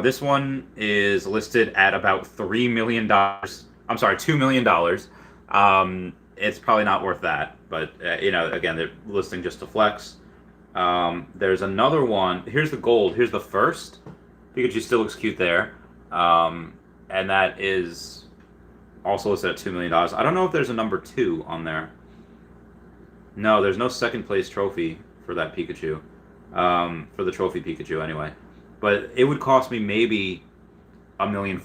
This one is listed at about $3 million. I'm sorry, $2 million. It's probably not worth that. But, again, they're listing just to flex. There's another one. Here's the gold. Here's the first. Pikachu still looks cute there. And that is also listed at $2 million. I don't know if there's a number 2 on there. No, there's no second place trophy for that Pikachu. For the trophy Pikachu, anyway. But it would cost me maybe $1.5 million.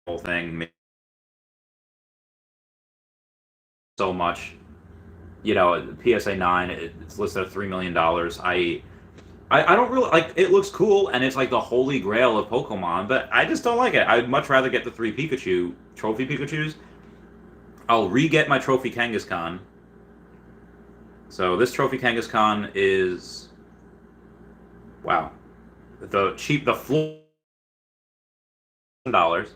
Whole thing. So much. PSA 9, it's listed at $3 million. I don't really like it. Looks cool and it's like the holy grail of Pokemon, but I just don't like it. I'd much rather get the 3 Pikachu trophy Pikachus. I'll re-get my trophy Kangaskhan. So this trophy Kangaskhan is wow. The floor $1,000.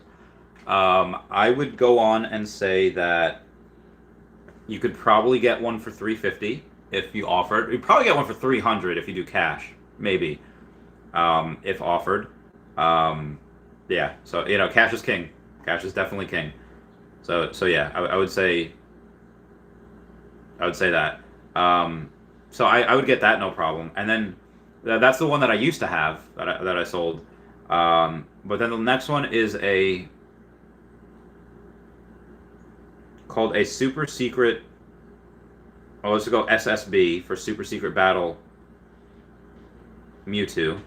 I would go on and say that you could probably get one for $350. if you offered. You probably get one for 300 if you do cash, maybe, if offered. Um, yeah, so cash is king. Cash is definitely king. So yeah, I would say that. So I would get that no problem. And then that's the one that I used to have that I sold. But then the next one is called a super secret. Oh, let's go SSB for super secret battle Mewtwo.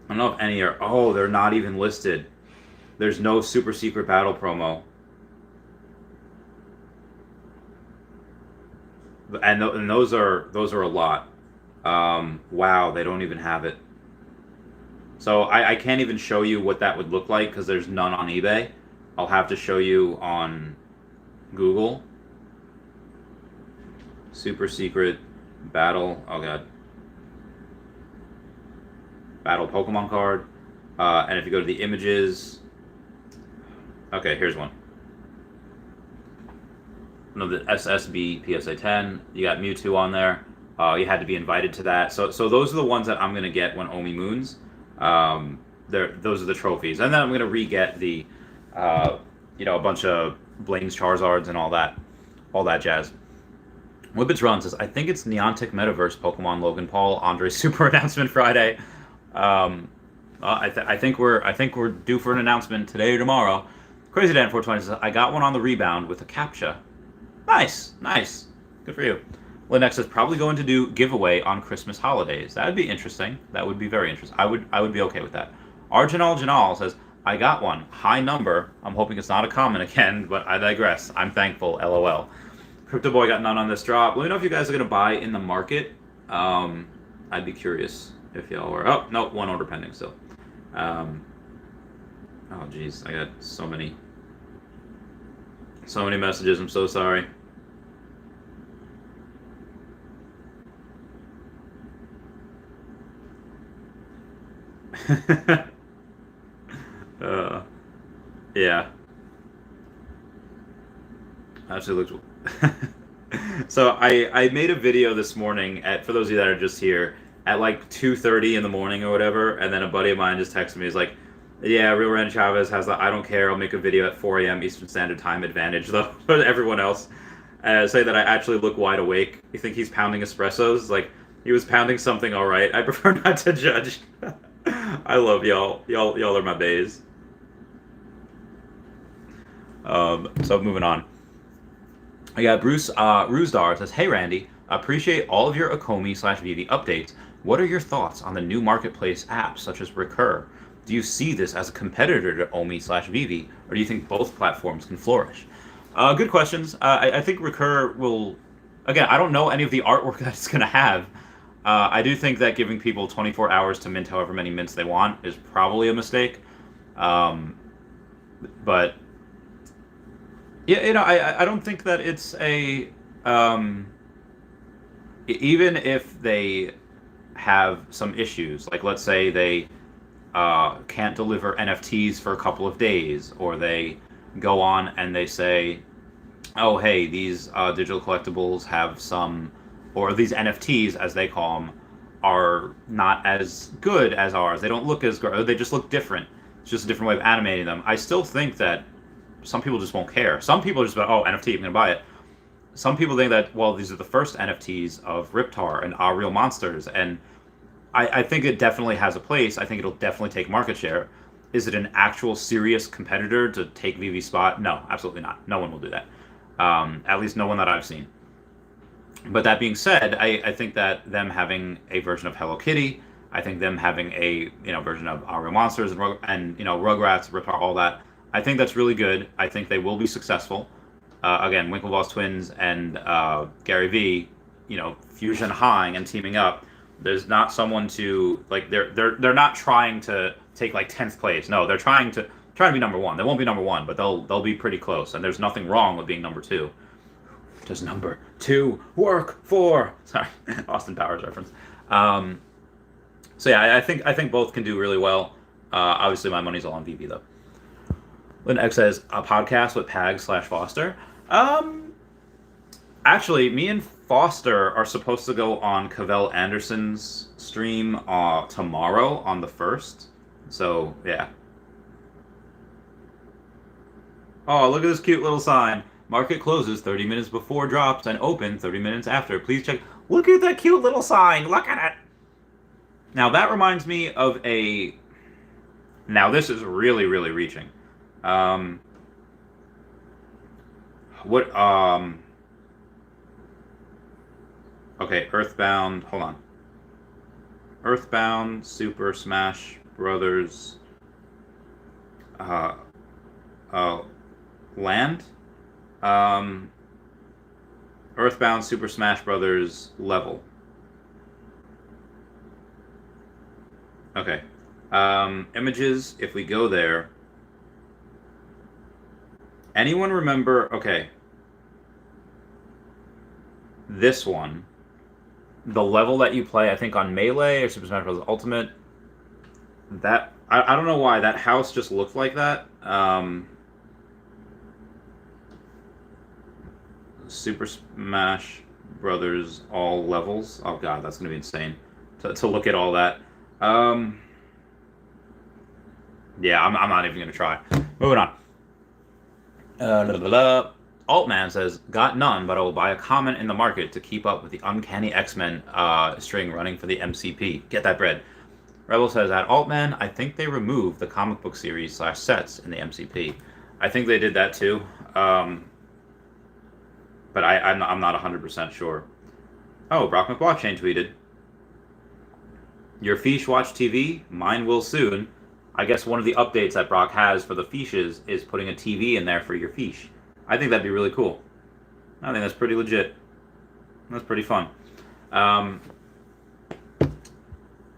I don't know if any are. Oh, they're not even listed. There's no super secret battle promo. And those are a lot. Wow, they don't even have it. So I can't even show you what that would look like because there's none on eBay. I'll have to show you on Google. Super secret battle. Oh god. Battle Pokemon card. And if you go to the images. Okay, here's one. No, the SSB PSA 10. You got Mewtwo on there. You had to be invited to that. So those are the ones that I'm gonna get when Omi moons. Those are the trophies, and then I'm gonna re-get the, a bunch of Blaine's Charizards and all that jazz. Whippets Run says, I think it's Neontic Metaverse Pokemon Logan Paul Andre Super announcement Friday. I think we're due for an announcement today or tomorrow. Crazy Dan 420 says, I got one on the rebound with a CAPTCHA. Nice, good for you. Linux is probably going to do giveaway on Christmas holidays. That would be interesting. That would be very interesting. I would be okay with that. Janal says, I got one. High number. I'm hoping it's not a common again, but I digress. I'm thankful. LOL. Crypto Boy got none on this drop. Let me know if you guys are going to buy in the market. I'd be curious if y'all were. Oh, no, one order pending still. Oh, jeez. I got so many messages. I'm so sorry. Yeah. Actually looks. So I made a video this morning for those of you that are just here at like 2:30 in the morning or whatever, and then a buddy of mine just texted me. He's like, "Yeah, Real Ren Chavez has the I don't care. I'll make a video at 4 a.m. Eastern Standard Time advantage though for everyone else." Say that I actually look wide awake. You think he's pounding espressos? Like he was pounding something all right. I prefer not to judge. I love y'all. Y'all are my bays. So moving on. I got Bruce Rusdar says, Hey Randy, appreciate all of your Akomi/Veve updates. What are your thoughts on the new marketplace apps such as Recur? Do you see this as a competitor to Omi/Veve, or do you think both platforms can flourish? Good questions. I think Recur will. Again, I don't know any of the artwork that it's going to have. I do think that giving people 24 hours to mint however many mints they want is probably a mistake. But yeah, I don't think that it's a even if they have some issues, like let's say they can't deliver NFTs for a couple of days, or they go on and they say, oh hey, these digital collectibles have some, or these NFTs as they call them, are not as good as ours. They don't look as good, they just look different. It's just a different way of animating them. I still think that some people just won't care. Some people are just about, oh, NFT, I'm gonna buy it. Some people think that, well, these are the first NFTs of Riptar and Our Real Monsters, and I think it definitely has a place. I think it'll definitely take market share. Is it an actual serious competitor to take Veve's spot? No, absolutely not. No one will do that. At least no one that I've seen. But that being said, I think that them having a version of Hello Kitty, I think them having a version of Our Real Monsters and Rugrats, Riptar, all that, I think that's really good. I think they will be successful. Again, Winklevoss twins and Gary V, fusion high and teaming up. There's not someone to like. They're not trying to take like 10th place. No, they're trying to be number one. They won't be number one, but they'll be pretty close. And there's nothing wrong with being number two. Does number two work for? Sorry, Austin Powers reference. So yeah, I think both can do really well. Obviously, my money's all on Veve though. Lynn X says a podcast with Pag/Foster. Actually, me and Foster are supposed to go on Cavell Anderson's stream tomorrow on the 1st. So, yeah. Oh, look at this cute little sign. Market closes 30 minutes before drops and open 30 minutes after. Please check. Look at that cute little sign. Look at it. Now, that reminds me of a. Now, this is really, really reaching. Um, what, okay, Earthbound. Hold on. Earthbound, Super Smash Brothers, uh, uh, Land, um, Earthbound, Super Smash Brothers level. Okay. Images. If we go there, anyone remember? Okay, this one, the level that you play, I think on Melee or Super Smash Bros. Ultimate. That I don't know why that house just looked like that. Super Smash Brothers all levels. Oh god, that's gonna be insane to look at all that. Yeah, I'm not even gonna try. Moving on. Altman says, got none, but I will buy a comment in the market to keep up with the Uncanny X-Men string running for the MCP. Get that bread. Rebel says, at Altman, I think they removed the comic book series / sets in the MCP. I think they did that too, but I'm not 100% sure. Oh, Brockman Blockchain tweeted, your Fish watch TV? Mine will soon. I guess one of the updates that Brock has for the Fishes is putting a TV in there for your Fish. I think that'd be really cool. I think that's pretty legit. That's pretty fun.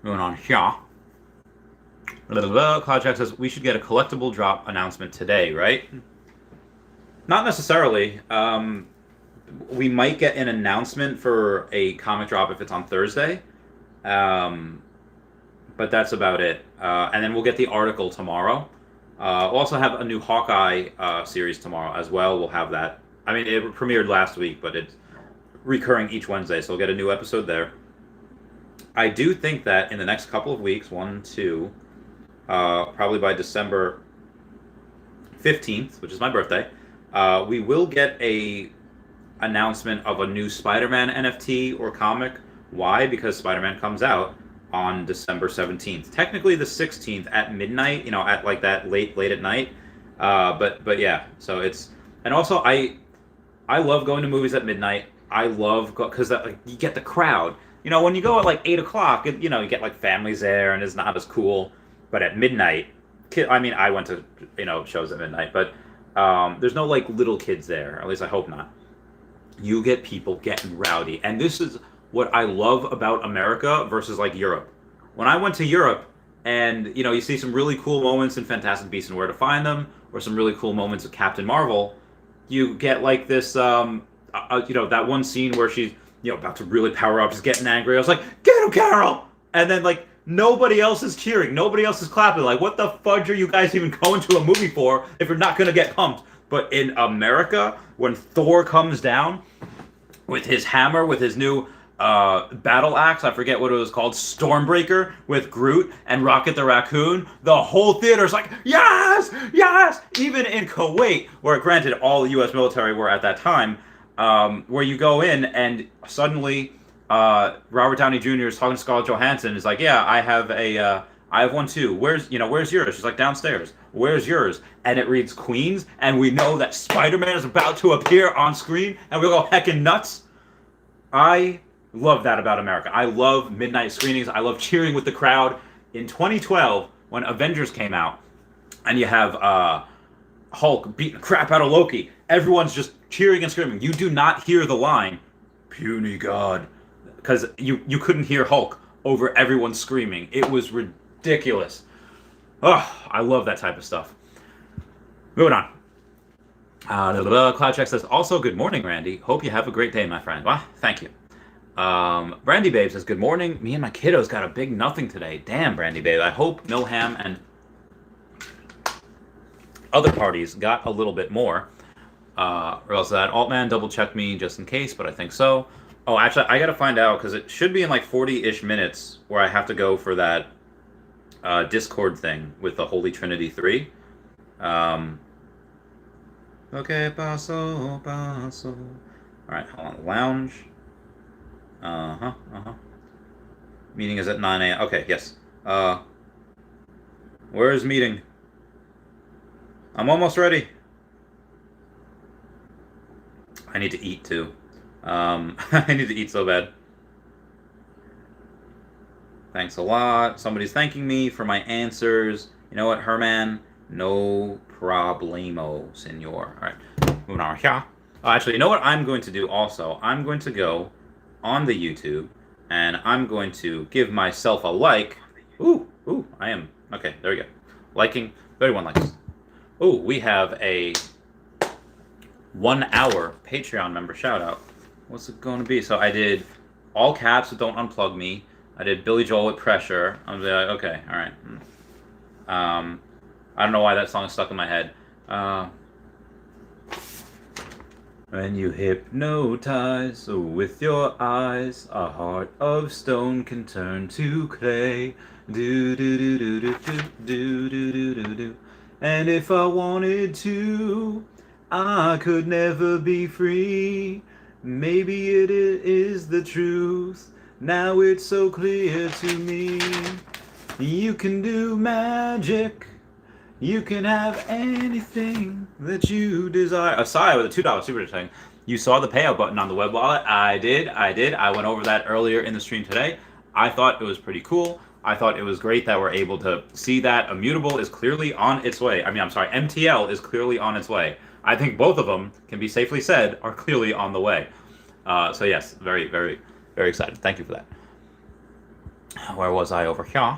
Moving on here. Cloudjack says, we should get a collectible drop announcement today, right? Not necessarily. We might get an announcement for a comic drop if it's on Thursday. But that's about it. And then we'll get the article tomorrow. We'll also have a new Hawkeye series tomorrow as well. We'll have that. I mean, it premiered last week, but it's recurring each Wednesday, so we'll get a new episode there. I do think that in the next couple of weeks, 1, 2, probably by December 15th, which is my birthday, we will get a announcement of a new Spider-Man NFT or comic. Why? Because Spider-Man comes out on December 17th. Technically the 16th at midnight, at like that late at night. But yeah, so it's, and also I love going to movies at midnight. I love, because like, you get the crowd. When you go at like 8 o'clock, you get like families there and it's not as cool. But at midnight, I went to, shows at midnight, but there's no like little kids there, at least I hope not. You get people getting rowdy. And this is what I love about America versus like Europe. When I went to Europe and, you see some really cool moments in Fantastic Beasts and Where to Find Them, or some really cool moments of Captain Marvel, you get like this, that one scene where she's, about to really power up, she's getting angry. I was like, get him, Carol! And then like, nobody else is cheering. Nobody else is clapping. Like, what the fudge are you guys even going to a movie for if you're not going to get pumped? But in America, when Thor comes down with his hammer, with his new battle axe, I forget what it was called, Stormbreaker, with Groot and Rocket the Raccoon, the whole theater's like, yes! Yes! Even in Kuwait, where granted all the U.S. military were at that time, where you go in and suddenly Robert Downey Jr. is talking to Scarlett Johansson, is like, yeah, I have one too. Where's yours? She's like, downstairs. Where's yours? And it reads Queens, and we know that Spider-Man is about to appear on screen, and we go heckin' nuts. I love that about America. I love midnight screenings. I love cheering with the crowd. In 2012, when Avengers came out, and you have Hulk beating the crap out of Loki, everyone's just cheering and screaming. You do not hear the line, puny god, because you couldn't hear Hulk over everyone screaming. It was ridiculous. Oh, I love that type of stuff. Moving on. Cloudcheck says, also, good morning, Randy. Hope you have a great day, my friend. Well, thank you. Brandy Babe says, good morning. Me and my kiddos got a big nothing today. Damn, Brandy Babe. I hope Milham and other parties got a little bit more. Or else that Altman double check me just in case, but I think so. Oh, actually, I gotta find out because it should be in like 40-ish minutes where I have to go for that Discord thing with the Holy Trinity 3. Okay, paso, paso. Alright, hold on. Lounge. Meeting is at 9 a.m. Okay, yes. Where is meeting? I'm almost ready. I need to eat too. I need to eat so bad. Thanks a lot. Somebody's thanking me for my answers. You know what, Herman? No problemo, senor. All right, moving on here. Actually, you know what I'm going to do also? I'm going to go on the YouTube, and I'm going to give myself a like. Ooh, I am. Okay, there we go. Liking, 31 likes. Ooh, we have a 1 hour Patreon member shout out. What's it going to be? So I did all caps with Don't Unplug Me. I did Billy Joel with Pressure. I'm like, okay, all right. I don't know why that song is stuck in my head. When you hypnotize with your eyes, a heart of stone can turn to clay. Do do do do do do do do do do. And if I wanted to, I could never be free. Maybe it is the truth. Now it's so clear to me. You can do magic. You can have anything that you desire. Aside with a $2 super chat. You saw the payout button on the web wallet. I did. I went over that earlier in the stream today. I thought it was pretty cool. I thought it was great that we're able to see that Immutable is clearly on its way. MTL is clearly on its way. I think both of them, can be safely said, are clearly on the way. So yes, very, very, very excited. Thank you for that. Where was I over here?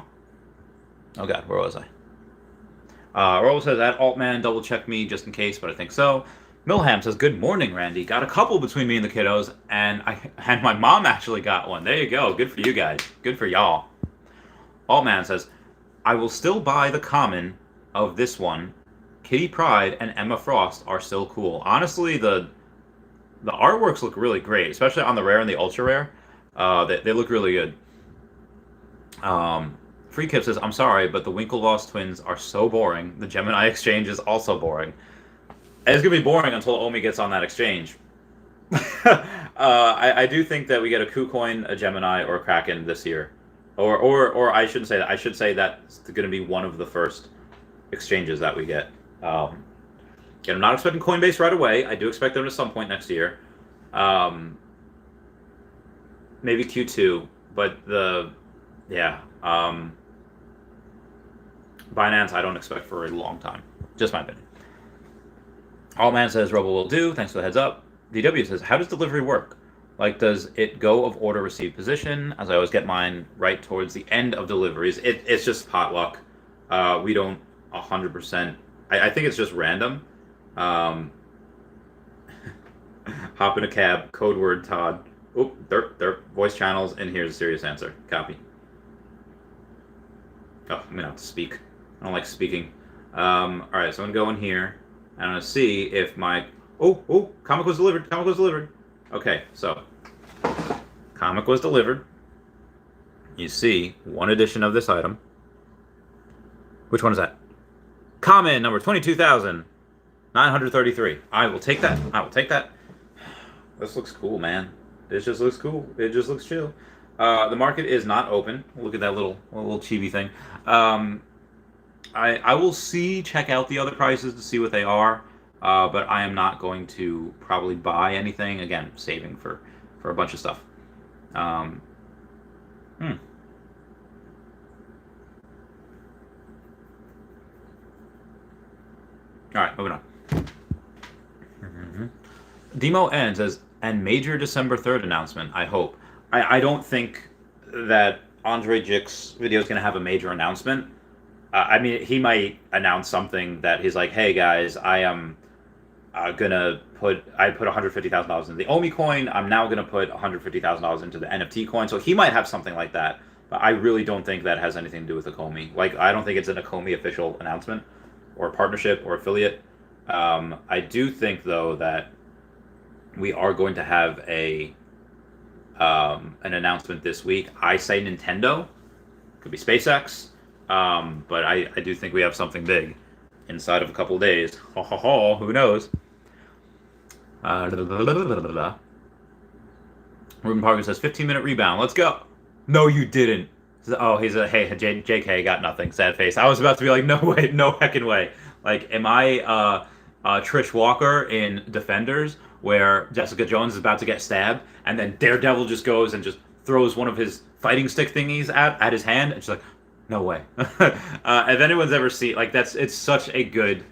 Oh god, where was I? Roll says that Altman double check me just in case, but I think so. Milham says, good morning, Randy. Got a couple between me and the kiddos, and my mom actually got one. There you go. Good for you guys. Good for y'all. Altman says, I will still buy the common of this one. Kitty Pryde and Emma Frost are still cool. Honestly, the artworks look really great, especially on the rare and the ultra rare. They look really good. Free Kip says, I'm sorry, but the Winklevoss twins are so boring. The Gemini exchange is also boring. And it's going to be boring until Omi gets on that exchange. I do think that we get a KuCoin, a Gemini, or a Kraken this year. Or I shouldn't say that. I should say that's going to be one of the first exchanges that we get. I'm not expecting Coinbase right away. I do expect them at some point next year. Maybe Q2. But Binance I don't expect for a long time. Just my opinion. Allman says Robo will do. Thanks for the heads up. DW says, how does delivery work? Like, does it go of order received position? As I always get mine right towards the end of deliveries. It's just potluck. We don't 100%. I think it's just random. Hop in a cab. Code word Todd. Oop, derp. Voice channels, and here's a serious answer. Copy. Oh, I'm gonna have to speak. I don't like speaking. Alright, so I'm gonna go in here. And I'm gonna see if my... Oh, comic was delivered. Okay, so comic was delivered. You see one edition of this item. Which one is that? Common number 22,933. I will take that. This looks cool, man. This just looks cool. It just looks chill. The market is not open. Look at that little chibi thing. I will check out the other prices to see what they are. But I am not going to probably buy anything. Again, saving for a bunch of stuff. All right, moving on. Demo ends as and major December 3rd announcement. I hope. I don't think that Andre Jick's video is going to have a major announcement. I mean, he might announce something that he's like, "Hey guys, I am." I put $150,000 into the Omi coin. I'm now gonna put $150,000 into the NFT coin. So he might have something like that, but I really don't think that has anything to do with Akomi. Like, I don't think it's an Akomi official announcement or partnership or affiliate. I do think though that we are going to have a an announcement this week. I say Nintendo, could be SpaceX, but I do think we have something big inside of a couple of days. Ho ho ho! Who knows? Ruben Parker says 15-minute rebound. Let's go. No, you didn't. Oh, he's a hey JK got nothing. Sad face. I was about to be like, no way, no heckin' way. Like, am I Trish Walker in Defenders, where Jessica Jones is about to get stabbed, and then Daredevil just goes and just throws one of his fighting stick thingies at his hand, and she's like, no way. If anyone's ever seen, like, that's such a good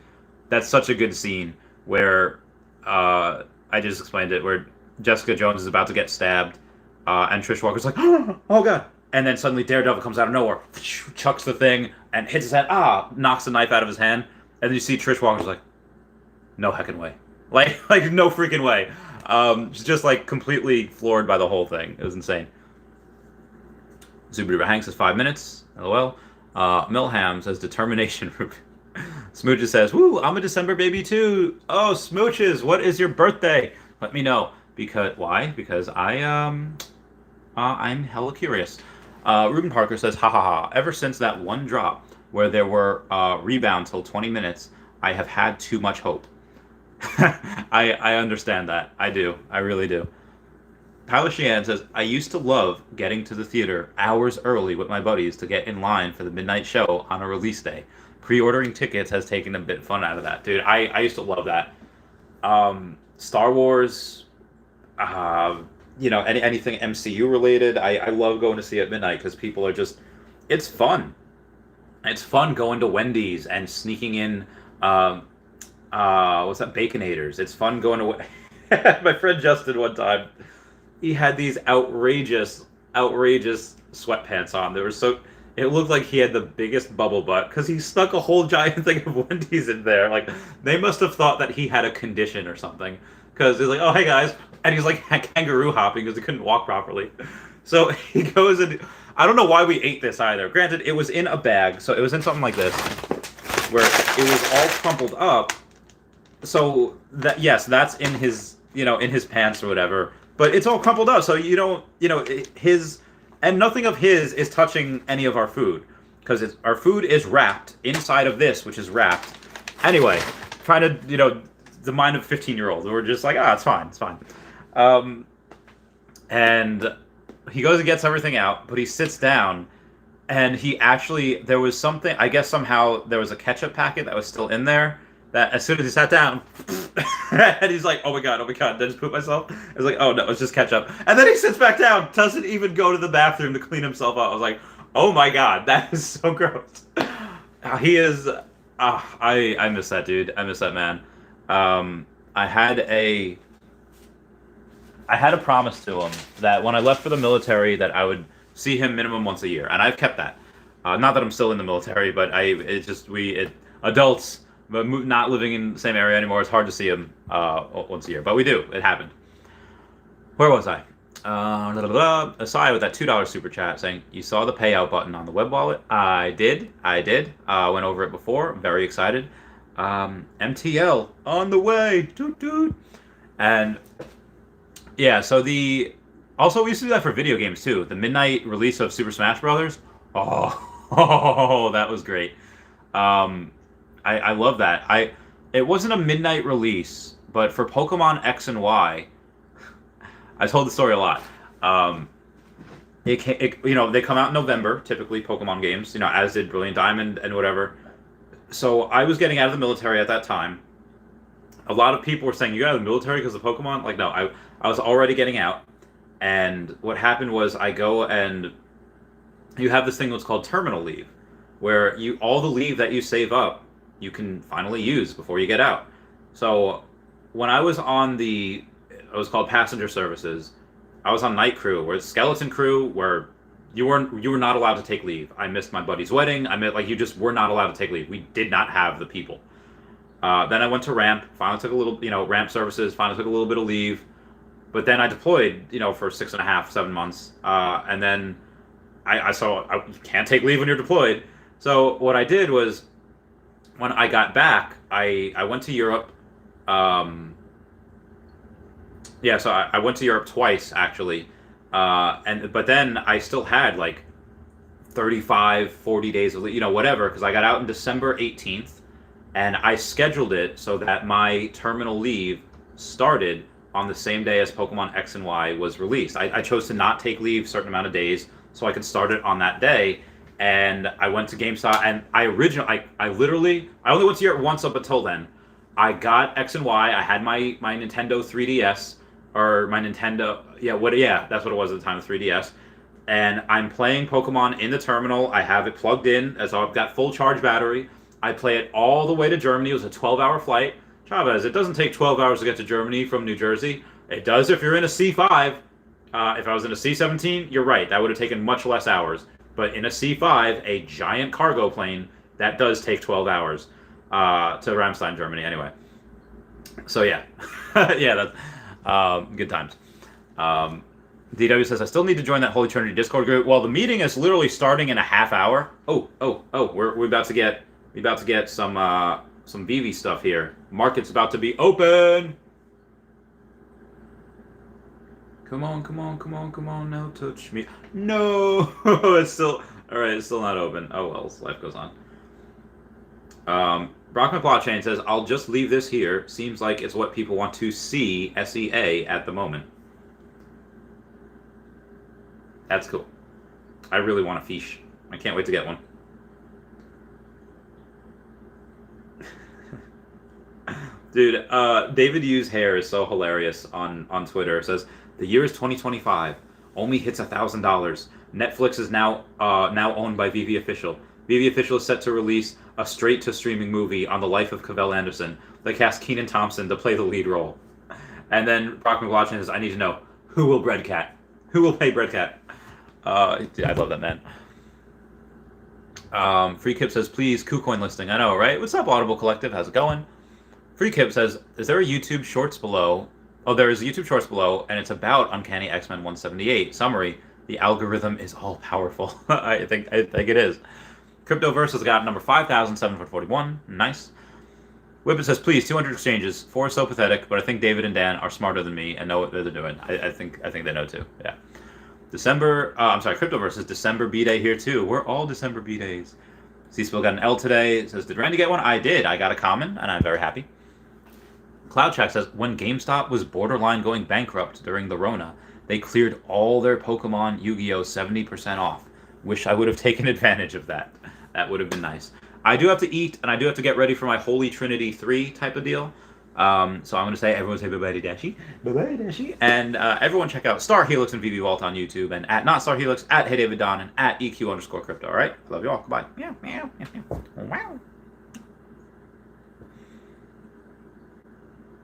scene where I just explained it, where Jessica Jones is about to get stabbed, and Trish Walker's like, oh god. And then suddenly Daredevil comes out of nowhere, chucks the thing, and hits his head, knocks the knife out of his hand. And then you see Trish Walker's like, no heckin' way. Like no freaking way. She's just like completely floored by the whole thing. It was insane. Zubaduba Hank says 5 minutes. LOL. Milham says determination. Smooches says, woo, I'm a December baby too. Oh, Smooches, what is your birthday? Let me know. Why? Because I'm hella curious. Ruben Parker says, ha ha ha. Ever since that one drop where there were rebound till 20 minutes, I have had too much hope. I understand that. I do. I really do. Tyler Sheehan says, I used to love getting to the theater hours early with my buddies to get in line for the midnight show on a release day. Pre-ordering tickets has taken a bit of fun out of that. Dude, I used to love that. Star Wars, anything MCU related, I love going to see at midnight because people are just, it's fun. It's fun going to Wendy's and sneaking in, what's that, Baconators. It's fun going to, my friend Justin one time, he had these outrageous sweatpants on. They were so, it looked like he had the biggest bubble butt because he stuck a whole giant thing of Wendy's in there. Like, they must have thought that he had a condition or something. Because he's like, oh, hey, guys. And he's like kangaroo hopping because he couldn't walk properly. So he goes and, I don't know why we ate this either. Granted, it was in a bag. So it was in something like this, where it was all crumpled up. So, yes, that's in his, in his pants or whatever. But it's all crumpled up. So you don't, and nothing of his is touching any of our food. Because our food is wrapped inside of this, which is wrapped. Anyway, trying to, the mind of a 15-year-old. We're just like, it's fine, it's fine. And he goes and gets everything out, but he sits down, and there was something, I guess somehow there was a ketchup packet that was still in there, that as soon as he sat down, and he's like, oh my god, did I just poop myself? I was like, oh no, it's just ketchup. And then he sits back down, doesn't even go to the bathroom to clean himself up. I was like, oh my god, that is so gross. He is, I miss that dude. I miss that man. I had a promise to him that when I left for the military that I would see him minimum once a year, and I've kept that. Not that I'm still in the military, but adults, but not living in the same area anymore, it's hard to see him once a year. But we do. It happened. Where was I? Aside with that $2 super chat saying, you saw the payout button on the web wallet? I did. Went over it before. I'm very excited. MTL on the way. Doot doot. And yeah, so also we used to do that for video games too. The midnight release of Super Smash Brothers. Oh, that was great. I love that. It wasn't a midnight release, but for Pokemon X and Y, I told the story a lot. They come out in November, typically Pokemon games, as did Brilliant Diamond and whatever. So I was getting out of the military at that time. A lot of people were saying, you got out of the military because of Pokemon? Like, no, I was already getting out. And what happened was I go and you have this thing that's called terminal leave, where all the leave that you save up, you can finally use before you get out. So when I was on it was called passenger services, I was on night crew, where it's skeleton crew, where you were not allowed to take leave. I missed my buddy's wedding. You just were not allowed to take leave. We did not have the people. Then I went to ramp. Finally took a little, ramp services. Finally took a little bit of leave. But then I deployed, for 6.5, 7 months. And then I saw you can't take leave when you're deployed. So what I did was when I got back, I went to Europe. Yeah, so I went to Europe twice actually, but then I still had like 35, 40 days of whatever, because I got out in December 18th, and I scheduled it so that my terminal leave started on the same day as Pokemon X and Y was released. I chose to not take leave a certain amount of days so I could start it on that day. And I went to GameStop, and I only went to Europe once up until then. I got X and Y. I had my Nintendo 3DS, or my Nintendo, that's what it was at the time, the 3DS. And I'm playing Pokemon in the terminal. I have it plugged in, as I've got full charge battery. I play it all the way to Germany. It was a 12-hour flight. Chavez, it doesn't take 12 hours to get to Germany from New Jersey. It does if you're in a C5. If I was in a C17, you're right. That would have taken much less hours. But in a C5, a giant cargo plane, that does take 12 hours to Ramstein, Germany. Anyway. So, yeah. Yeah, that's good times. DW says, I still need to join that Holy Trinity Discord group. Well, the meeting is literally starting in a half hour. We're about to get some Veve stuff here. Market's about to be open. Come on, no touch me. No, it's still not open. Oh well, life goes on. Brockman Blockchain says, I'll just leave this here. Seems like it's what people want to see SEA at the moment. That's cool. I really want a fish. I can't wait to get one. Dude, David Yu's hair is so hilarious on Twitter. It says, the year is 2025. Only hits $1,000. Netflix is now owned by Veve Official. Veve Official is set to release a straight-to-streaming movie on the life of Cavell Anderson. They cast Kenan Thompson to play the lead role. And then Brockman Blockchain says, I need to know, who will Breadcat? Who will pay Breadcat? I love that man. Free Kip says, please, KuCoin listing. I know, right? What's up, Audible Collective? How's it going? Free Kip says, is there a YouTube Shorts below? Oh, there is a YouTube Shorts below, and it's about Uncanny X-Men 178. Summary, the algorithm is all-powerful. I think it is. Cryptoverse has got number 5,741. Nice. Whippet says, please, 200 exchanges. 4 is so pathetic, but I think David and Dan are smarter than me and know what they're doing. I think they know, too. Yeah. Cryptoverse is December B-Day here, too. We're all December B-Days. C-Spill got an L today. It says, did Randy get one? I did. I got a common, and I'm very happy. CloudCheck says, when GameStop was borderline going bankrupt during the Rona, they cleared all their Pokemon Yu-Gi-Oh! 70% off. Wish I would have taken advantage of that. That would have been nice. I do have to eat, and I do have to get ready for my Holy Trinity 3 type of deal. So I'm going to say, everyone say bye-bye to Dashi. Bye-bye, Dashi. And everyone check out Star Helix and Veve Vault on YouTube, and at Not Star Helix, at Hey David Don, and at EQ_crypto. All right? Love you all. Goodbye. Meow, meow, meow, meow. Wow.